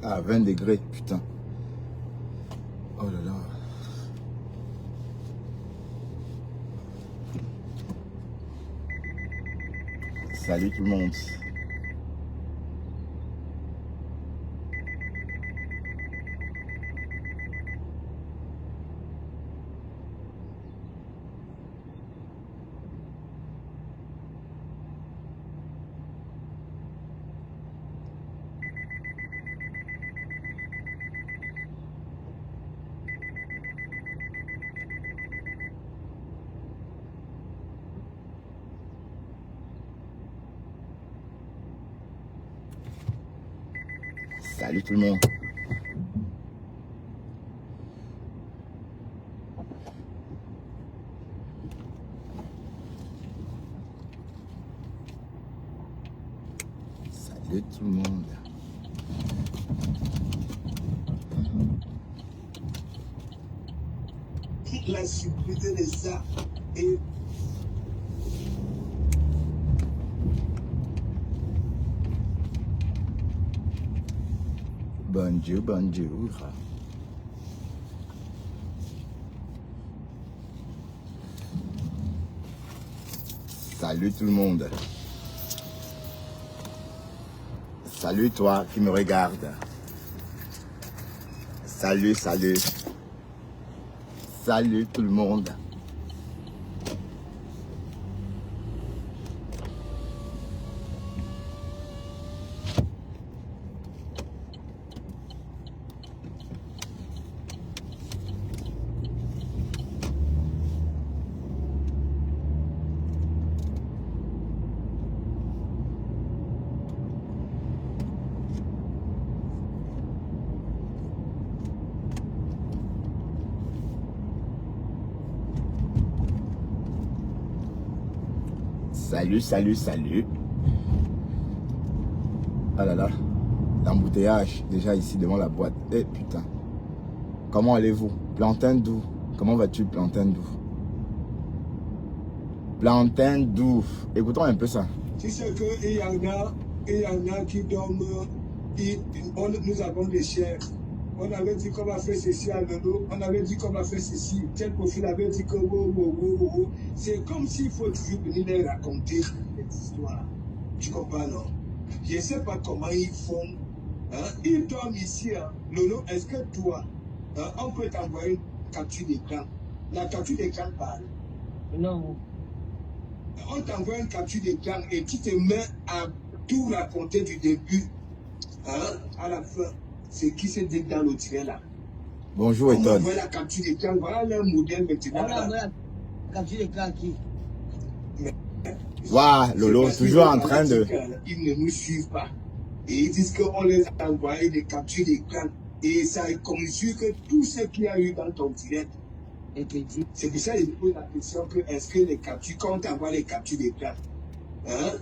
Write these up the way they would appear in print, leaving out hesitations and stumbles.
Ah, 20 degrés, putain. Oh là là. Salut tout le monde. Salut tout le monde. Salut tout le monde. La subtilité de ça et Bonjour, bonjour. Salut tout le monde. Salut toi qui me regarde. Salut, salut. Salut tout le monde. Salut, salut, salut. Ah là là, l'embouteillage déjà ici devant la boîte. Eh putain. Comment allez-vous? Plantain doux. Comment vas-tu, Plantain doux? Plantain doux. Écoutons un peu ça. tu sais qu'il y en a qui dorment, nous avons des chiens. On avait dit qu'on va faire ceci à Lolo, on avait dit qu'on va faire ceci. Tel profil avait dit que c'est comme s'il faut toujours venir les raconter cette histoire. Tu comprends, non? Je ne sais pas comment ils font. Hein? Ils dorment ici. Hein? Lolo, est-ce que toi, on peut t'envoyer une capture d'écran? La capture d'écran parle. Non. On t'envoie une capture d'écran et tu te mets à tout raconter du début à la fin. C'est qui se dit dans le tiré là. Bonjour, On Eton. envoie la capture d'écran, voilà leur modèle maintenant. On a la capture d'écran qui? Waouh, Lolo, toujours en train de... Ils ne nous suivent pas. Et ils disent qu'on les a envoyé des captures d'écran. Et ça est comme sûr que tout ce qu'il y a eu dans ton direct est petit. C'est pour ça que je pose la question que est-ce que les captures, quand on t'envoie les captures d'écran, hein?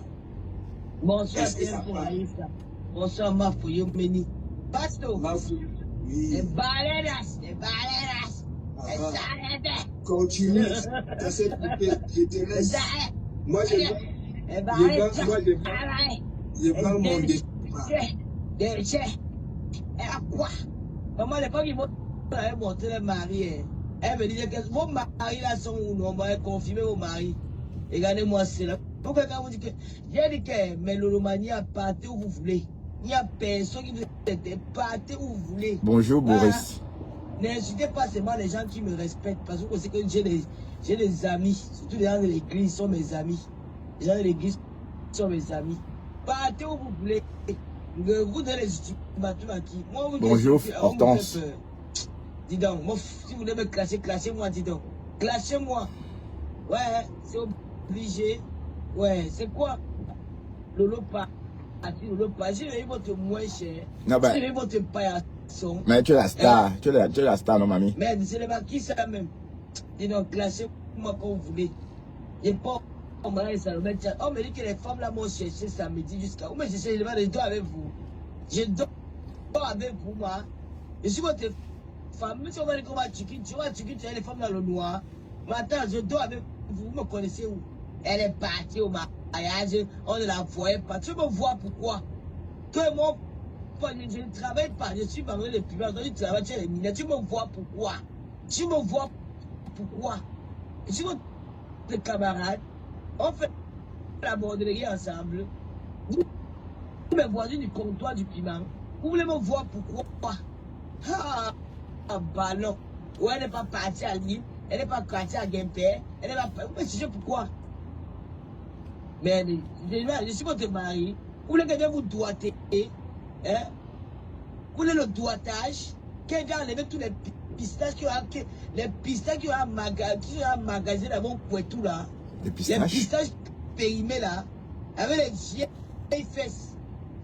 Bonsoir, Est-ce que ça pour parle? Aïssa. Bonsoir, ma fouille, Meni. Pasto. Oui. Les baleines, les baleines. Les Ah, baleines. continue dans cette poupée, je te laisse. Moi, je prends mon dessin. Quoi? Maman, les femmes qui m'ont montré le mari. Elle me disait que vos maris là sont où nous, on va confirmer vos maris. Regardez-moi cela. Pourquoi quand vous dites que j'ai dit que mais l'Olomania, partez où vous voulez. Il n'y a personne qui vous aide. Partez où vous voulez. Bonjour, Boris. N'insultez pas seulement les gens qui me respectent. Parce que c'est que j'ai des amis. Surtout les gens de l'église sont mes amis. Les gens de l'église sont mes amis. Partez où vous voulez. Vous donnez les ultimatums à qui? Moi, vous Bonjour, dites, Hortense. Dis donc, moi, si vous voulez me clasher, classez-moi, dis donc. Classez-moi. Ouais, c'est obligé. Ouais, c'est quoi? Lolo pas. Lolo pas. J'ai eu votre moins cher. Non, ben, J'ai eu votre paillasson. mais tu es la star. Tu es la star, non, mamie? Mais c'est le qui ça même. Dis donc, classez-moi quand vous voulez. Et pas. On me dit que les femmes là m'ont cherché samedi jusqu'à. Mais je sais, je dors avec vous. Je dors avec vous, moi. Je suis votre femme. Mais si on va dire qu'on va tuer, tu vas tuer les femmes dans le noir. Mais attends, je dors avec vous. Vous me connaissez où? Elle est partie au mariage. On ne la voyait pas. Tu me vois pourquoi? Tout le monde je ne travaille pas, je suis vendeur de piment, donc tu travailles chez les mineurs. Tu me vois pourquoi? Tu me vois pourquoi? Je suis votre camarade, on fait la borderie ensemble. Vous me voisins du comptoir du piment, vous voulez me voir pourquoi? Ah, ballon. Ou elle n'est pas partie à Lille, elle n'est pas partie à Guempère, elle n'est pas. Vous me cherchez pourquoi? Mais je suis votre mari, vous voulez que quelqu'un vous doigter, hein? Vous voulez le doigtage? Quelqu'un a enlevé tous les pistaches qui ont magasiné dans mon poitou là. Les pistaches? Les pistaches périmés là, avec les vieilles fesses.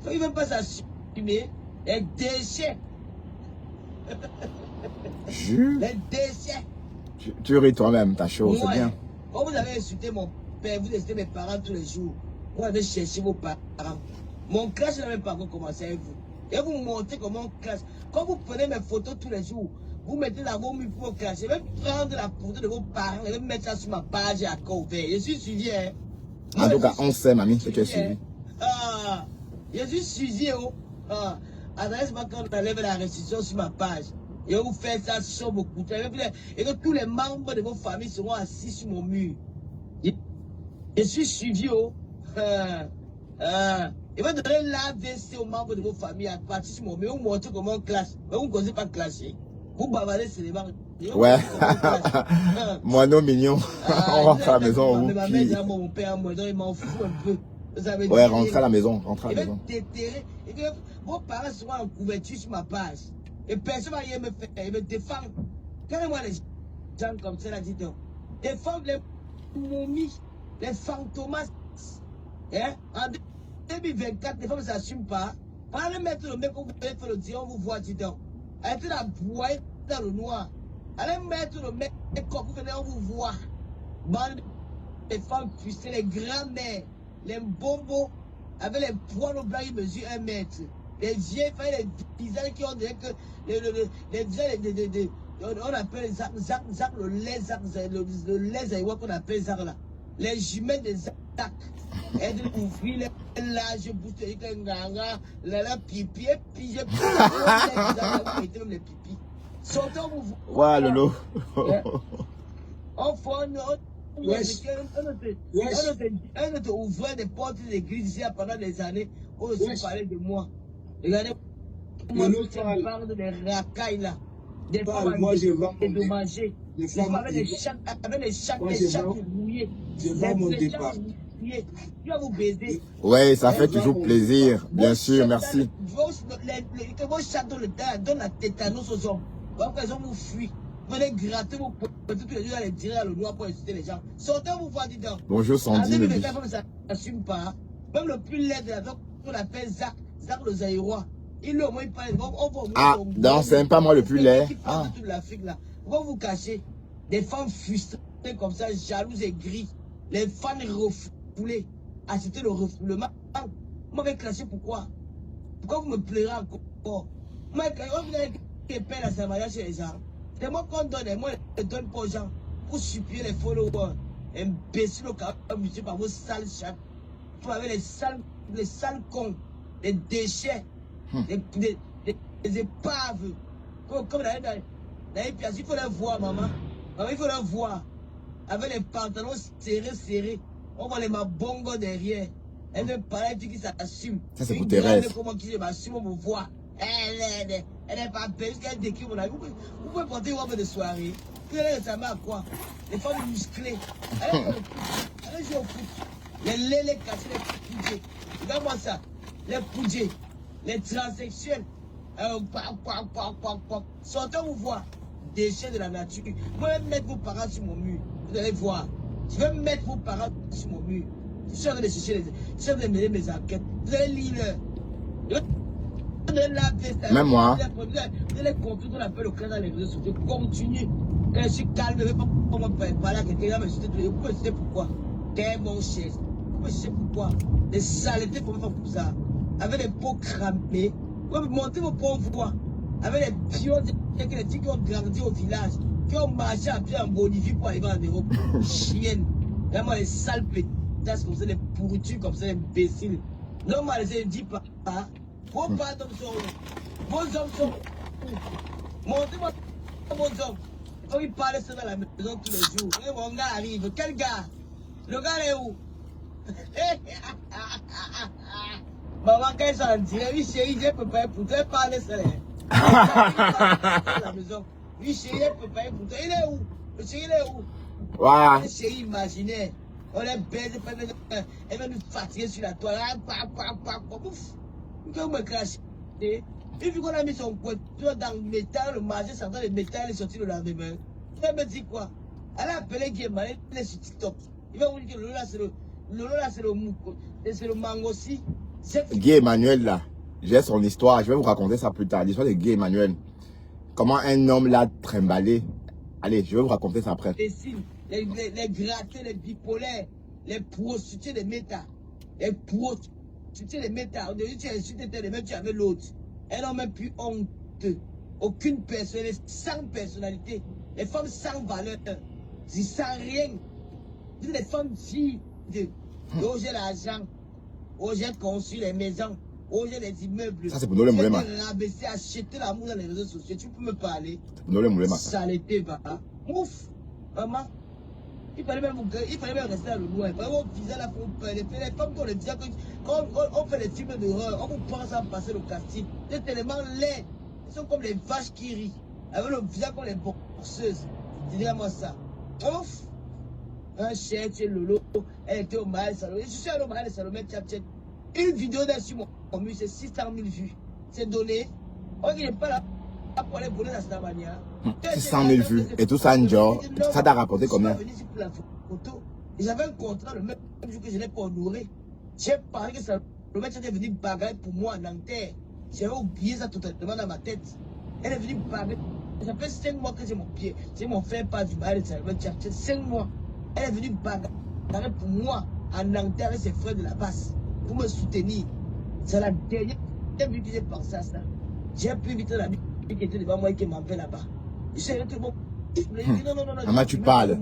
Il ne veut même pas s'assumer. Les déchets. Les déchets. Tu ris toi-même, t'as chaud, c'est Ouais. bien. Quand vous avez insulté mon père, vous insultez mes parents tous les jours. Vous avez cherché vos parents. Mon clash n'a même pas encore commencé avec vous. Et vous montrez comment on clash. Quand vous prenez mes photos tous les jours, vous mettez dans vos murs pour clasher. Je vais prendre la photo de vos parents et mettre ça sur ma page à corps ouvert. Je suis suivi, hein. En tout cas, on sait, mamie, que tu es suivi. Ah, je suis suivi, oh. Ah, adresse-moi quand on enlève la restriction sur ma page. Et vous faites ça sur vos couteaux. Et que tous les membres de vos familles seront assis sur mon mur. Je suis suivi, oh. Il va donner l'AVC aux membres de vos familles à partir sur mon mur. Vous montrez comment on classe. Mais vous ne connaissez pas clasher. Vous bavardez seulement. Ouais. Moineau mignon. On rentre à la maison, on vous Ma plie. mère, mon père, moi, donc il m'en fout un peu. Ouais, rentre à la maison, rentre à Il la va maison. déterrer. Et que vos parents seront en couverture sur ma page. Et personne va rien me faire. Ils me défendent. Regardez-moi les gens comme ça, là, dis donc. Défendre les momies, les fantomas. Hein? En 2024, les femmes ne s'assument pas. Allez mettre le mec où vous pouvez faire le dire, on vous voit, dis donc. Arrêtez la boîte dans le noir. Allez mettre le mec comme vous venez, on vous voit. Bande les femmes puissées, les grands-mères, les bobos, avec les poils blancs, ils mesurent 1 mètre. Les vieilles femmes, les visages qui ont des que les visages, on appelle Zach, le lait zaïwa qu'on appelle Zach là. Les jumelles des Zach. Elles ouvrent les larges bouches, les nganga, la pipi, et puis j'ai pris même les pipis. Sortons vous. Ouais, Lolo. On a ouvert des portes d'église ici pendant des années. On aussi parlé de moi. Regardez, moi, je parle des racailles là. Des femmes dédommagées. Des femmes avec les chacs rouillés. Je vends mon départ. Tu vas vous baiser. Ouais, ça fait toujours plaisir. Bien sûr, merci. Que vos chats donnent la tétanos aux hommes. Après, ils ont vous fui. Vous allez gratter vos petits tous les jours, les tirer à le noir pour insulter les gens. Sortez vous voir, dis donc. Bonjour, Sandy. En 2024, ça n'assume pas. Même le plus laid de la zone, qu'on appelle Zach le Zaïrois. Il au moins il parle. Ah, non, c'est même pas moi le plus laid. Ah. Toute l'Afrique là. Pourquoi vous cachez des femmes frustrées comme ça, jalouses et grises. Les fans refoulés. Acheter le refoulement. Moi, je vais clasher pourquoi? Pourquoi vous me plairez encore? Moi, quand vous avez des peines à Samaria chez les gens, c'est moi qu'on donne, et moi, je ne donne pas aux gens pour supplier les followers. Imbéciles au cas où, monsieur, par vos sales chats. Vous avez les sales cons, les déchets, les épaves. Comme dans les pièces, il faut les voir, maman. Il faut les voir. Avec les pantalons serrés. On voit les mabongos derrière. Elle me parle, elle dit qu'il s'assume. Ça, c'est pour Thérèse. Comment qui m'assume, on me voit. Elle n'est pas belle, elle décrit mon avis. Vous pouvez porter une robe de soirée. Vous allez récemment à quoi? Les femmes musclées. Allez jouer au foot. Les laits, les cachés, les poudjés. Regarde-moi ça. Les poudjés. Les transsexuels. Sortez vous voir. Déchets de la nature. Moi, je vais mettre vos parents sur mon mur. Vous allez voir. Je vais mettre vos parents sur mon mur. Je suis en train de chercher je suis en train de mener mes enquêtes. Vous allez lire. Même moi. Vous allez comprendre qu'on appelle le clan dans les réseaux sociaux. Continue. Quand je suis calme, je ne vais pas parler à quelqu'un. Vous pouvez citer pourquoi. T'es mon cher. Vous pouvez citer pourquoi. Les saletés pour me faire pour ça. Avec des peaux cramées. Vous pouvez monter vos pauvres voix. Avec les pions, les petits qui ont grandi au village. Qui ont marché à pied en Bolivie pour arriver en Europe. Chiennes. Vraiment les sales pétasses comme ça, les pourritures comme ça, les imbéciles. Normalisez, ne dis pas. Vos pardons sont où? Vos hommes sont où? Montrez-moi vos hommes. Il faut qu'il parle ça dans la maison tous les jours. Et mon gars arrive. Quel gars? Le gars est où? Maman, quand elle s'en dirait, oui chérie, j'ai préparé pour toi, parler ça. La maison. Oui chérie, j'ai préparé pour toi. Il est où? Le chéri, il est où? Voilà. Le chéri imaginaire. On est baisé, elle va nous fatiguer sur la toile. Ouf! Vous me crachez. Et vu qu'on a mis son poitou dans le métal, le marché, ça va le métal, il est sorti le lendemain. Elle me dit quoi? Elle a appelé Guéman, elle est sur TikTok. Il va vous dire que Lolo là, c'est le mouko. C'est le mango aussi. Guy Emmanuel là, j'ai son histoire, je vais vous raconter ça plus tard. L'histoire de Guy Emmanuel. Comment un homme l'a trimballé. Allez, je vais vous raconter ça après. Les grattés, les bipolaires, les prostituées des méta. Les prostituées des méta. Au début, tu as insulté les mêmes, tu avais l'autre. Elles n'ont même plus honte. Aucune personnalité, sans personnalité. Les femmes sans valeur. Sans rien. Les femmes vides. Oh, j'ai l'argent. Oh, j'ai conçu les maisons. Oh, j'ai les immeubles. Ça, c'est pour nous les moulins. Rabaisser, acheter l'amour dans les réseaux sociaux. Tu peux me parler. C'est pour nous les moulins. Saleté, va. Ouf. Maman. Il fallait même rester à le loin. Vraiment, visa là pour les femmes qui ont le visage. Quand on fait des films d'horreur, on vous pense à passer le casting. C'est tellement laid. Ils sont comme les vaches qui rient. Avec le visage comme les boxeuses. Dis-moi ça. Ouf. Un chien, tu es Lolo. Elle était au Mahal Salomé. Je suis allé au Mahal Salomé. Une vidéo d'un sur mon mur, c'est 600 000 vues. C'est donné. On n'est pas là pour aller voler dans cette manière. 600 000 vues. Et tout ça, Njor, ça t'a rapporté combien? J'avais un contrat le même jour que je n'ai pas honoré. J'ai parlé que ça, le mec était venu bagarrer pour moi en Nanterre. J'avais oublié ça totalement dans ma tête. Elle est venue bagarrer. Ça fait 5 mois que j'ai mon pied. J'ai mon frère pas du mal. Ça fait 5 mois. Elle est venue bagarrer pour moi en Nanterre avec ses frères de la basse. Pour me soutenir. C'est la dernière fois que j'ai pensé à ça. J'ai pu éviter la vie qui était devant moi et qui m'appelle là-bas. Je sais que bon. Non. Maman, tu parles.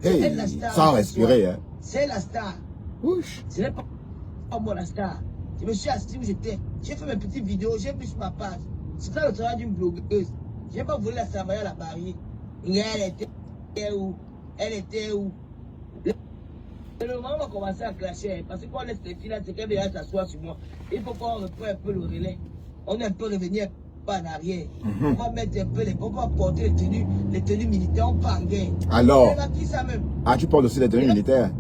Hey, sans respirer. Hein. C'est la star. Ouch. Ce n'est pas moi la star. Je me suis assis où j'étais. J'ai fait mes petites vidéos, j'ai mis sur ma page. C'est ça le travail d'une blogueuse. Je n'ai pas voulu la Samaria à la barrière. Elle était où? Elle était où? Le moment où on va commencer à clasher, parce que quand on laisse les filles là, c'est qu'elle vient s'asseoir sur moi. Il faut qu'on reprenne un peu le relais. On est un peu revenu pas en arrière. On va mettre un peu on va porter les tenues militaires, on part en guerre. Alors, qui ça même? Ah, tu portes aussi les tenues militaires?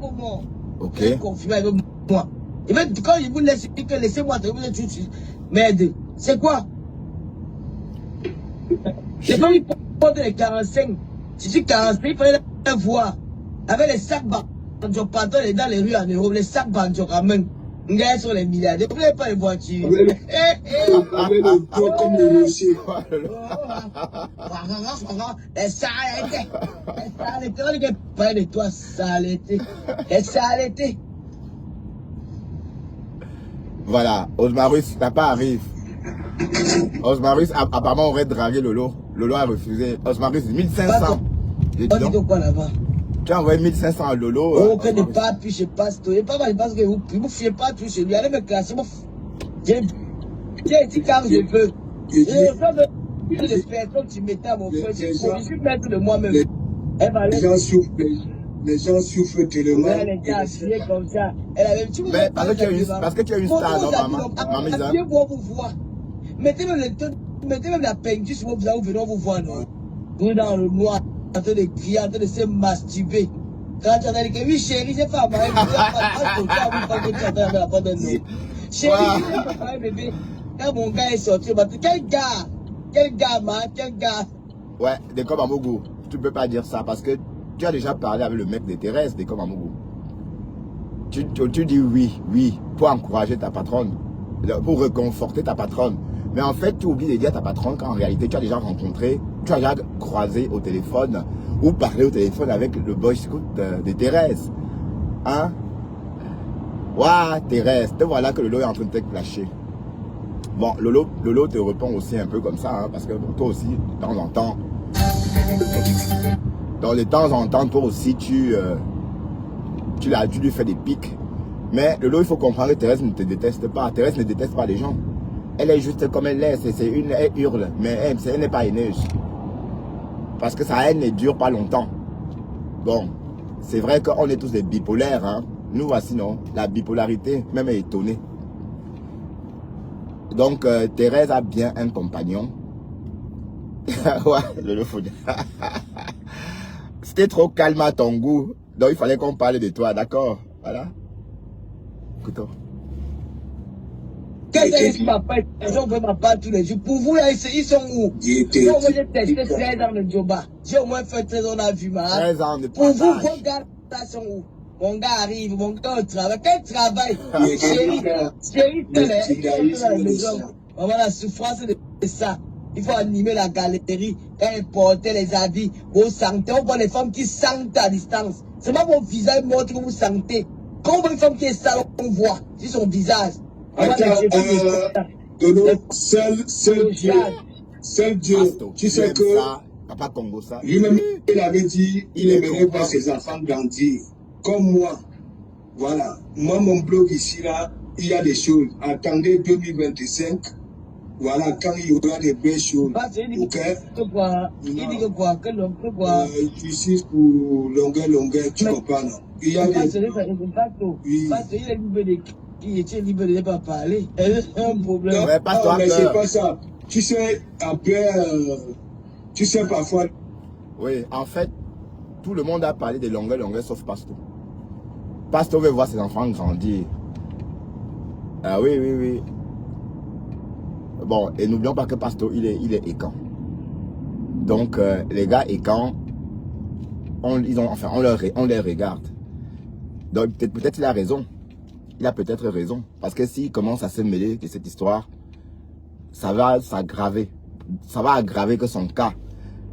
Pour moi. Ok. Confirmer avec moi. Et même quand il vous laisse, laissez-moi terminer tout de suite. Merde, c'est quoi? C'est pas lui porter les 45. Si tu 45, il fallait les voir. Avec les sacs banjo partant dans les rues en Europe, les sacs banjo quand même. Gars sur les milliardaires, vous n'avez pas les voitures. Avec le dos comme le rocher. Les saletés. On ne parle de toi, saleté. Les saletés. Voilà, Osmarus, t'as pas arrivé. Osmarus apparemment aurait dragué Lolo. Lolo a refusé. Osmarus, 1500. On dit de quoi là-bas? Tu as envoyé 1500 à Lolo. Oh, que ne pas, puis je passe tout. Et pas mal, parce que vous ne fiez pas tout chez lui. Allez me classer. J'ai dit quand je peux. Je veux de personnes qui mettaient à mon frère. Je suis maître de moi-même. Les gens souffrent tellement. Elle était assise comme ça. Elle avait dit, mais parce que tu as une star, non, maman? Appuyez-moi pour voir. Mettez même la peinture sur vos visages, vous venez vous voir, non? Vous dans le noir, en train de crier, en train de se masturber. Quand tu as dit que oui, chérie, j'ai pas mal. Chérie, j'ai pas mal, bébé. Quand mon gars est sorti, quel gars, man, quel gars. Ouais, des comme à Mogo. Tu peux pas dire ça parce que tu as déjà parlé avec le mec de Thérèse, des comme à Mogo. Tu dis oui, pour encourager ta patronne, pour réconforter ta patronne. Mais en fait, tu oublies de dire à ta patronne qu'en réalité, tu as déjà rencontré, tu as déjà croisé au téléphone ou parlé au téléphone avec le boy scout de Thérèse. Hein? Ouah, Thérèse, te voilà que Lolo est en train de te clasher. Bon, Lolo te répond aussi un peu comme ça, hein, parce que bon, toi aussi, de temps en temps, toi aussi, tu lui fais des pics. Mais Lolo, il faut comprendre que Thérèse ne te déteste pas. Thérèse ne déteste pas les gens. Elle est juste comme elle est. Elle hurle, mais elle n'est pas haineuse. Parce que sa haine ne dure pas longtemps. Bon, c'est vrai qu'on est tous des bipolaires. Hein. Nous voici, non? La bipolarité, même est étonnée. Donc, Thérèse a bien un compagnon. Ouais, Lolo faut dire. C'était trop calme à ton goût. Donc, il fallait qu'on parle de toi, d'accord? Voilà. Écoute-toi. Quand ils papa, les gens veulent ma part tous les jours. Pour vous, là, ils sont où? J'ai au moins testé 13 ans de Djoba. J'ai au moins fait 13 ans de vue, man. 13 ans de Pour vous, partage. vos gars, là, sont où? Mon gars arrive, mon gars au travail. Quel travail? Chérie, c'est dans la maison. On voit la souffrance de ça. Il faut animer la galerie, importer les habits, vos sentez. On voit les femmes qui sentent à distance. C'est pas mon visage montre que vous sentez. Quand on voit une femme qui est sale, on voit sur son visage. Seul Dieu, tu sais que Papa Congo, ça. lui-même, il avait dit, il aimerait voir ses enfants grandir. Comme moi. Voilà. Moi, mon blog ici, là, il y a des choses. Attendez 2025. Voilà, quand il y aura des belles choses. Ok? Il dit que quoi? Que quoi? Justice pour longueur, tu comprends, non? Il y a des... Oui. Parce qu'il est libre de qui était libre de ne pas parler. C'est un problème. Ouais, non, mais c'est pas ça. Tu sais, après, tu sais parfois... Oui, en fait, tout le monde a parlé de longueur, sauf Pasto. Pasto veut voir ses enfants grandir. Ah oui, oui, oui. Bon, et n'oublions pas que Pasto, il est écan. Donc, les gars écans, on les regarde. Donc, peut-être il a raison. Il a peut-être raison. Parce que s'il commence à se mêler de cette histoire, ça va s'aggraver. Ça va aggraver que son cas.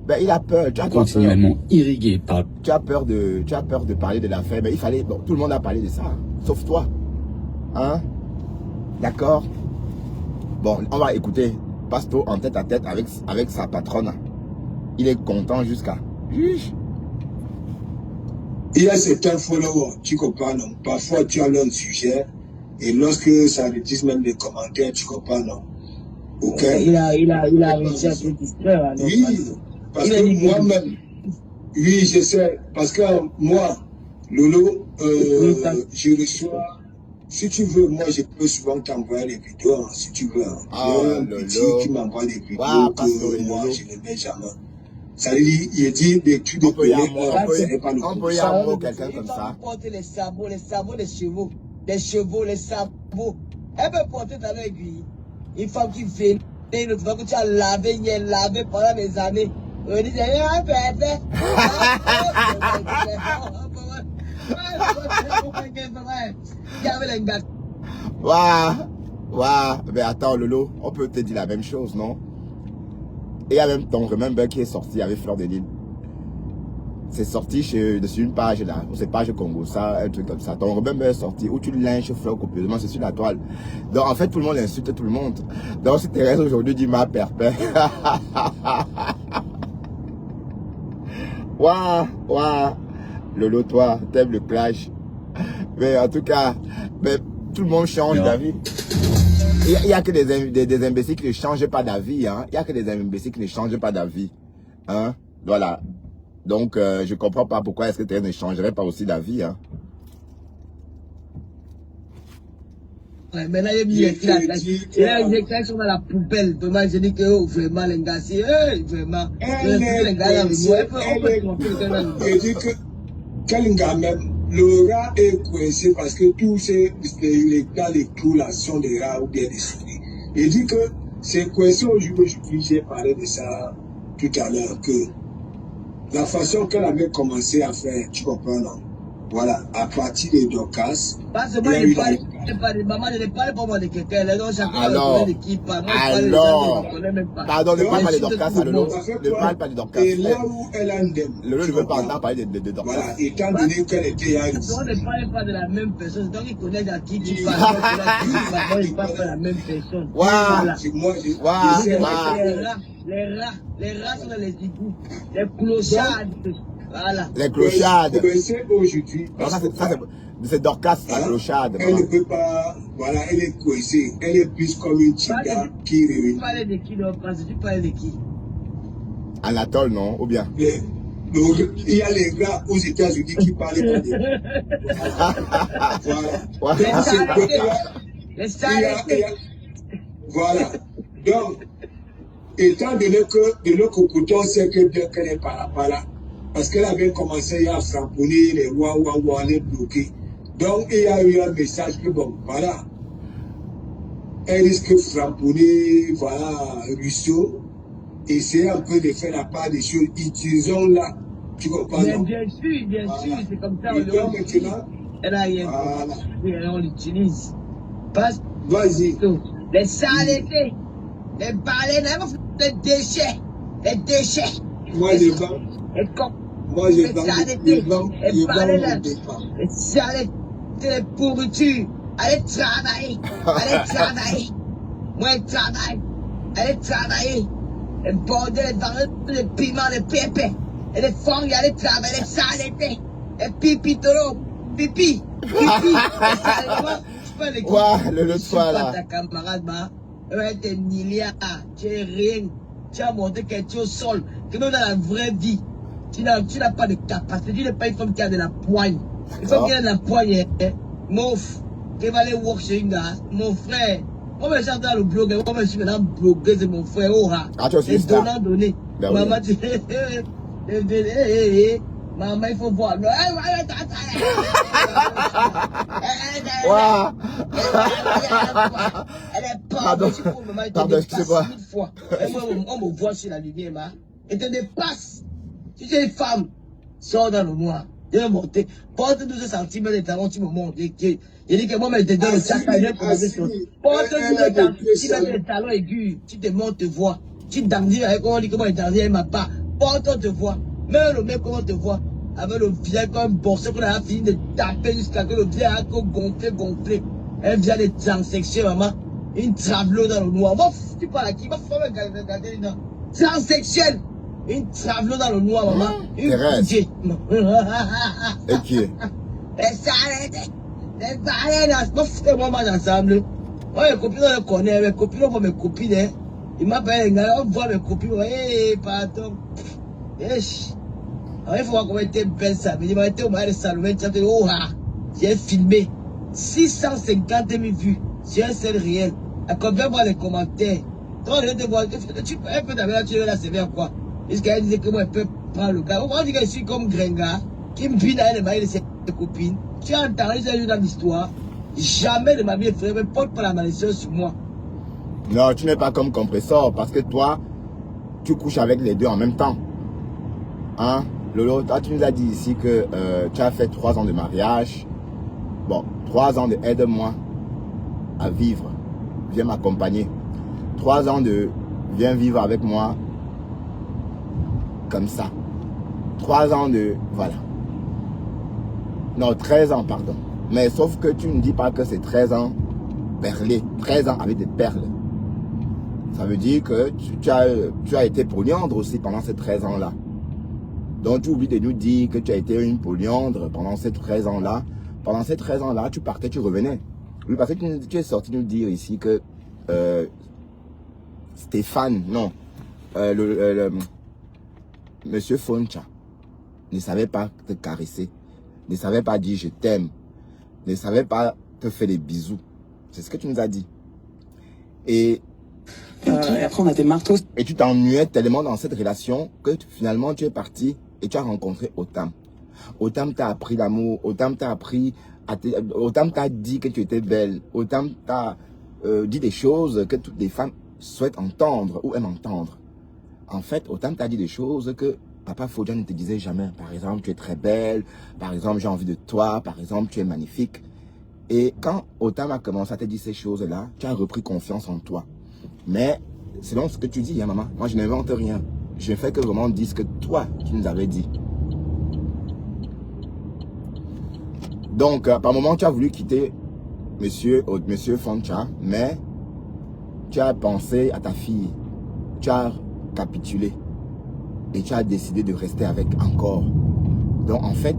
Ben, il a peur. Tu as continuellement irrigué par... Tu as peur de parler de l'affaire. Mais il fallait... Bon, tout le monde a parlé de ça. Sauf toi. Hein? D'accord? Bon, on va écouter Pasto en tête à tête avec sa patronne. Il est content jusqu'à... Il y a certains followers, tu comprends, non? Parfois, tu as leur sujet, et lorsque ça rédige même des commentaires, tu comprends, non? Ok? Il a réussi à se distraire. Oui, parce que moi-même, oui, je sais, parce que moi, Lolo, je reçois, si tu veux, moi, je peux souvent t'envoyer les vidéos, hein, si tu veux. Hein. Ah, Lolo, qui m'envoie des vidéos que moi, je ne mets jamais. Ça veut dire, il dit des trucs de employer un mot, quelqu'un comme ça. Il porter les sabots des chevaux. Les sabots. Elle peut porter ta aiguille. Une femme qui vient, une autre femme que tu as lavé pendant des années. On dit, un bébé. Il y avait les gars. Waouh. Mais attends, Lolo, on peut te dire la même chose, non? Et il y a même ton Remember qui est sorti avec Fleur de Lille. C'est sorti dessus une page là, c'est page Congo, ça, un truc comme ça. Ton Remember est sorti où tu lynches Fleur copieusement, c'est sur la toile. Donc en fait, tout le monde insulte tout le monde. Donc si Thérèse aujourd'hui dit ma perpère. Waouh. Lolo, toi, t'aimes le clash. Mais en tout cas, mais, tout le monde change d'avis. Il n'y a que des imbéciles qui ne changent pas d'avis. Hein. Il n'y a que des imbéciles qui ne changent pas d'avis. Hein. Voilà. Donc, je ne comprends pas pourquoi est-ce que Thérèse ne changerait pas aussi d'avis. Hein. Ouais, maintenant, il y a une déclaration dans la poubelle. Vraiment, je dis que vraiment, les gars, c'est vraiment. Les gars, on peut tromper les gars. Je dis que quel gars même, le rat est coincé parce que tous ces les clous là sont des rats ou bien des souris. Il dit que c'est coincé aujourd'hui, j'ai parlé de ça tout à l'heure, que la façon qu'elle avait commencé à faire, tu comprends, non? Voilà, à partir des Dorcas. Parce que moi, je ne parle pas moi de quelqu'un. Alors, pardon, ne parle pas de Dorcas, Lolo. Ne parle pas de Dorcas. Et là où elle a Lolo ne veut pas entendre parler de Dorcas. Voilà, étant donné qu'elle était à ici. On ne parle pas de la même personne. Donc, il connaît à qui tu parles. On ne parle pas de la même personne. Les rats sont dans les égouts. Les clochards. Voilà. Les clochades. Coincée aujourd'hui. Non, c'est Dorcas, la clochade. Elle maman. ne peut pas, voilà, elle est coincée. Elle est plus comme une chica qui Tu réunit. parlais de qui, donc, parce que tu parlais de qui? Anatole, non? Ou bien? Donc, il y a les gars aux États-Unis qui parlent pas de. Voilà. Les Donc, c'est arrêtés. que- Les il y a- arrêtés. Voilà. Donc, étant donné que de l'autre côté, on sait que bien qu'elle est par là, parce qu'elle avait commencé à framponner les ouah, les bloquer. Donc, il y a eu un message que, bon, voilà, elle risque de framponner, voilà, Rousseau, essayer un peu de faire la part des choses, utilisons-la, tu comprends, non? Bien sûr, c'est comme ça. Et donc, maintenant, Elle a rien voilà. compris, on l'utilise. Parce Vas-y. que les saletés, les baleines, les déchets, Moi, je vends, les cons, moi, je les vends, saletés, je vends les baleines, mon départ. les saletés, les pourritures. Allez travailler, Moi, je travaille, allez travailler. Les bordels, les barils, les piments, les pépés, et les fonds, allez travailler, les saletés, les pipi, les saletés. Tu peux les Ouah, le l'autre fois, là. Ta camarade, t'es milliard, tu es rien. Tu as montré quelque chose au sol. Que même dans la vraie vie, tu n'as pas de capacité. Tu n'es pas une femme qui a de la poigne. Une femme qui a de la poigne, mouf, qui va aller work chez une gars, mon frère. Moi, je suis dans le blog, moi, je suis maintenant blogueuse, mon frère, oh, Ah, tu as aussi ça. donné. Ben oui. Maman, tu maman, il faut voir. Non, Ouah. elle est pas Pardon. Pardon, excusez-moi. 1000 fois. Et moi, on me voit sur la lumière, ma. Et te dépasse. Si tu es une femme, sors dans le noir. Je vais monter. Porte 12 cm de talons, tu me montres. Il dit que moi, je te donne le chakra. Porte 12 cm de talons aigus. Tu te montes, te vois. Tu danses avec comment on dit comment il danse, il m'a pas. Porte, on te voit. Même le mec, comment on te voit. Avec le vieil comme un borseur qu'on a fini de taper jusqu'à que le vieil a gonflé. Elle vient de transsexuelle, maman. Une travelot dans le noir. Moi, tu parles à qui? Moi, faut me regarder là. Transsexuelle. Une travelot dans le noir, maman. Une Thérèse. DJ. Et qui est? Les salades. Les baleines. Moi, foutez-moi mal ensemble. Moi, mes copines, on les connaît. Mes copines, on voit mes copines, hein. Ils m'appellent un gars, on voit mes copines. Hé, pardon. Yesh. Alors, il faut voir comment était belle ça. Mais il m'a été au mariage de Salomé. Oh, j'ai filmé 650 000 vues sur un seul réel. À combien voir les commentaires? Toi, je te vois, tu peux un peu d'abord, tu veux la sévère quoi? Jusqu'à elle disait que moi, elle peut prendre le gars. On dit que je suis comme Grenga, qui me pine à elle, de ses copines. Tu as entendu ça dans l'histoire. Jamais de ma vie, frère, ne porte pas la malédiction sur moi. Non, tu n'es pas comme Compressor parce que toi, tu couches avec les deux en même temps. Hein? Lolo, toi, tu nous as dit ici que tu as fait 3 ans de mariage. Bon, 3 ans de aide-moi à vivre. Viens m'accompagner. 3 ans de viens vivre avec moi comme ça. 3 ans de... Voilà. Non, 13 ans, pardon. Mais sauf que tu ne dis pas que c'est 13 ans perlés. 13 ans avec des perles. Ça veut dire que tu as été polyandre aussi pendant ces 13 ans-là. Donc tu oublies de nous dire que tu as été une polyandre pendant ces 13 ans-là. Pendant ces 13 ans-là, tu partais, tu revenais. Oui, parce que tu es sorti nous dire ici que Stéphane, non, Monsieur Foncha ne savait pas te caresser, ne savait pas dire je t'aime, ne savait pas te faire des bisous. C'est ce que tu nous as dit. Et après, on a des marteaux. Et tu t'ennuyais tellement dans cette relation que finalement tu es parti et tu as rencontré Otam. Otam t'a appris l'amour, Otam t'a appris, Otam t'a dit que tu étais belle, Otam t'a dit des choses que toutes les femmes souhaitent entendre ou aiment entendre. En fait, Otam t'a dit des choses que Papa Fodja ne te disait jamais. Par exemple, tu es très belle, par exemple, j'ai envie de toi, par exemple, tu es magnifique. Et quand Otam a commencé à te dire ces choses-là, tu as repris confiance en toi. Mais, selon ce que tu dis, hein, maman, moi je n'invente rien. Je ne fais que vraiment dire ce que toi, tu nous avais dit. Donc, par moment, tu as voulu quitter Monsieur Foncha, mais tu as pensé à ta fille. Tu as capitulé. Et tu as décidé de rester avec encore. Donc en fait,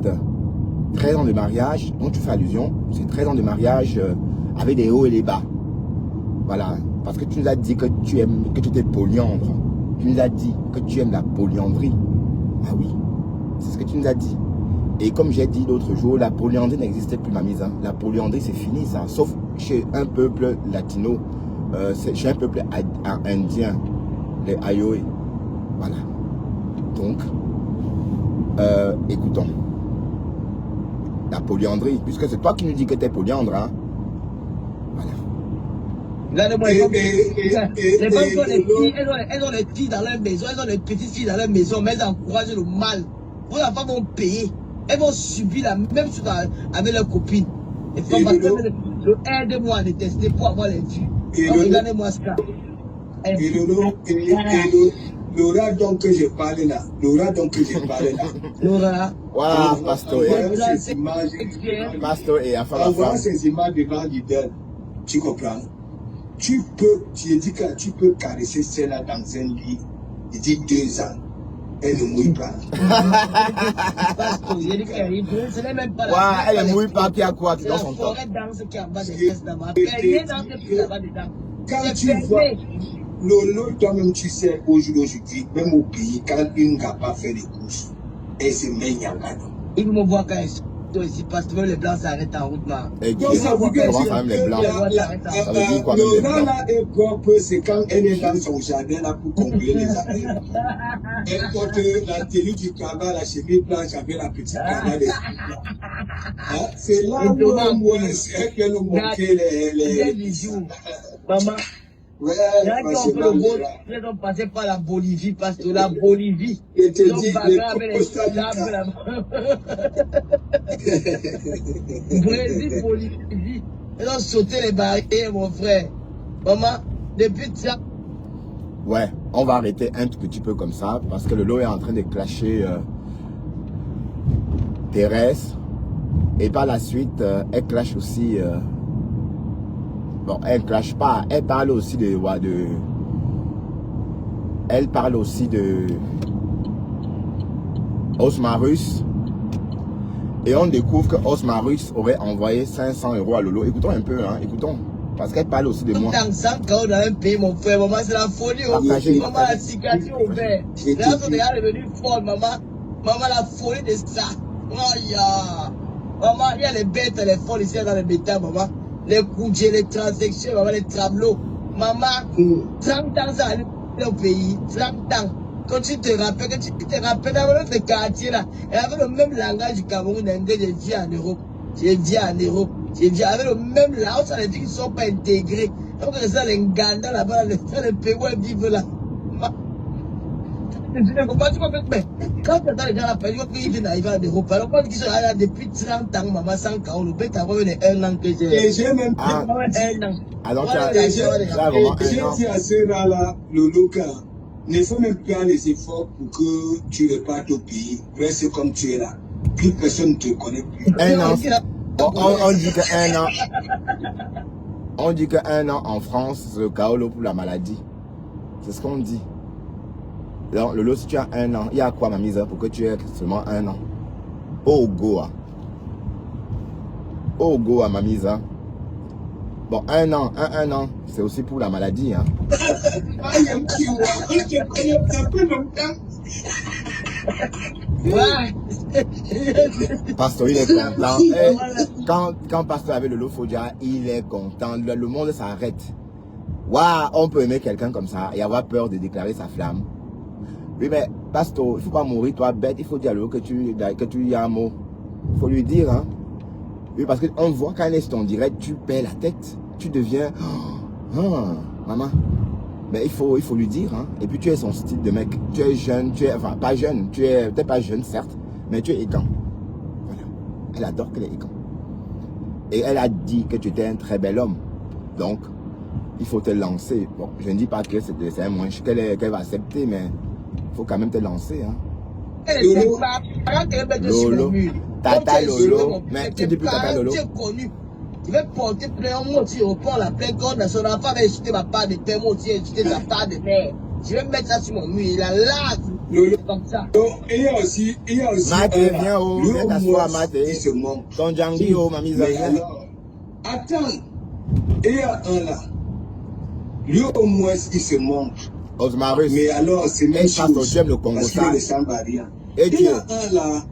13 ans de mariage, dont tu fais allusion, c'est 13 ans de mariage avec des hauts et des bas. Voilà, parce que tu nous as dit que tu aimes, que tu étais polyandre. Tu nous as dit que tu aimes la polyandrie. Ah oui, c'est ce que tu nous as dit. Et comme j'ai dit l'autre jour, la polyandrie n'existait plus, ma mise. Hein. La polyandrie, c'est fini, ça. Sauf chez un peuple latino, chez un peuple indien, les Ayoé. Voilà. Donc, écoutons. La polyandrie, puisque c'est toi qui nous dis que tu es polyandre, hein. Voilà. Là, les femmes sont les filles, elles ont les filles dans leur maison, elles ont les petites filles dans leur maison, mais elles encouragent le mal. Vos enfants vont payer. Elles vont subir la même chose avec leurs copines. Les femmes aidez-moi à les tester pour avoir les vues. Regardez-moi ça. Laura donc que j'ai parlé là. Laura. Voilà, pasteur. Pasteur et enfin en voyant ces images devant l'idole, tu comprends? Tu dis que tu peux caresser celle-là dans un lit. Il dit 2 ans. Elle ne mouille pas. Elle ne mouille pas, qui a quoi dans son temps? Quand tu vois, Lolo, toi-même, tu sais, aujourd'hui, même au pays, quand une n'a pas fait les courses, elle se met nyangado. Il me voit quand ici, parce que les blancs s'arrêtent en route. Et comment ça même les blancs? Ça veut dire quoi même les blancs? Là est propre, c'est quand elle est dans son jardin là pour combler les affaires. Elle porte la tenue du cabas, la chemise blanche avec la petite cabas. C'est là où c'est qu'elle nous montrait les bijoux. Maman. Ouais, ils ont passé par la Bolivie, parce que la Bolivie, ils ont bagarré avec les esclaves. Brésil, Bolivie, ils ont sauté les barrières, mon frère. Maman, depuis ça. Ouais, on va arrêter un tout petit peu comme ça, parce que le lot est en train de clasher Thérèse. Et par la suite, elle clash aussi... Bon, elle ne clash pas, elle parle aussi elle parle aussi de Osmarus. Et on découvre que Osmarus aurait envoyé 500 € à Lolo. Écoutons un peu, hein, écoutons. Parce qu'elle parle aussi de moi. Dans 100 ans dans un pays, mon frère, maman, c'est la folie. Maman, la cicatrice ouverte. Les gens sont déjà devenus forts, maman. Maman, la folie de ça. Oh, yeah. Maman, il y a les bêtes, les folles ici dans les métal, maman. Les coudées, les transactions, maman, les tramelots. Maman, 30 ans, ça arrive au pays. 30 ans. Quand tu te rappelles, dans notre quartier là, elle avait le même langage du Cameroun, j'ai dit en Europe. J'ai dit avec le même langage, ça veut dire qu'ils ne sont pas intégrés. Donc, ça, les Nganda là-bas, les pays où ils vivent là. Quand tu entends les gens là, ils viennent arriver en Europe, alors quand ils sont là depuis 30 ans, maman, 100 ans, le bête a revenu 1 an que j'ai. Et j'ai même un an. Alors, j'ai dit à ceux-là, le local, ne fais même pas les efforts pour que tu repartes au pays. Reste comme tu es là. Plus personne ne te connaît plus. 1 an. On dit que 1 an. On dit que 1 an en France, c'est le chaos pour la maladie. C'est ce qu'on dit. Alors, Lolo, si tu as 1 an, il y a quoi, ma mise, pour que tu aies seulement 1 an? Oh, Goa. Oh, Goa, ma mise. Bon, 1 an, un an, c'est aussi pour la maladie. Hein. Pasteur, il est content. Quand Pasteur avait le Lofodia, il est content. Le monde s'arrête. Waouh, on peut aimer quelqu'un comme ça et avoir peur de déclarer sa flamme. Oui, mais Pasteur, il ne faut pas mourir, toi, bête. Il faut dire à l'eau que tu y as un mot. Il faut lui dire, hein. Oui, parce qu'on voit quand est en direct, tu perds la tête. Tu deviens... maman. Mais il faut lui dire, hein. Et puis tu es son style de mec. Tu es jeune, enfin pas jeune. Tu es peut-être pas jeune, certes, mais tu es écant. Voilà. Elle adore qu'elle est écant. Et elle a dit que tu étais un très bel homme. Donc, il faut te lancer. Bon, je ne dis pas que c'est un moyen qu'elle va accepter, mais il faut quand même te lancer, hein. Lolo, Tata Lolo, mais tu dis plus Tata Lolo. Tu veux porter plein mot sur le port, la pleine corde nationale. La femme va insulter ma part de père, moi aussi insulter sa part de mère. Je vais mettre ça sur mon mur. Il a là. Lolo. Comme ça. Donc, il y a aussi Maté, viens au, lui viens au t'asseoir, moins, Maté. il se montre. Ton Djangi, oh, mamie, Mais viens. alors, attends, il y a un là. Lui au moins, il se montre. Osmarus. Mais alors, c'est même Et Pastor, chose. tu aimes le Congo, Parce qu'il ça. est sans barrière. Et Il tu y a un là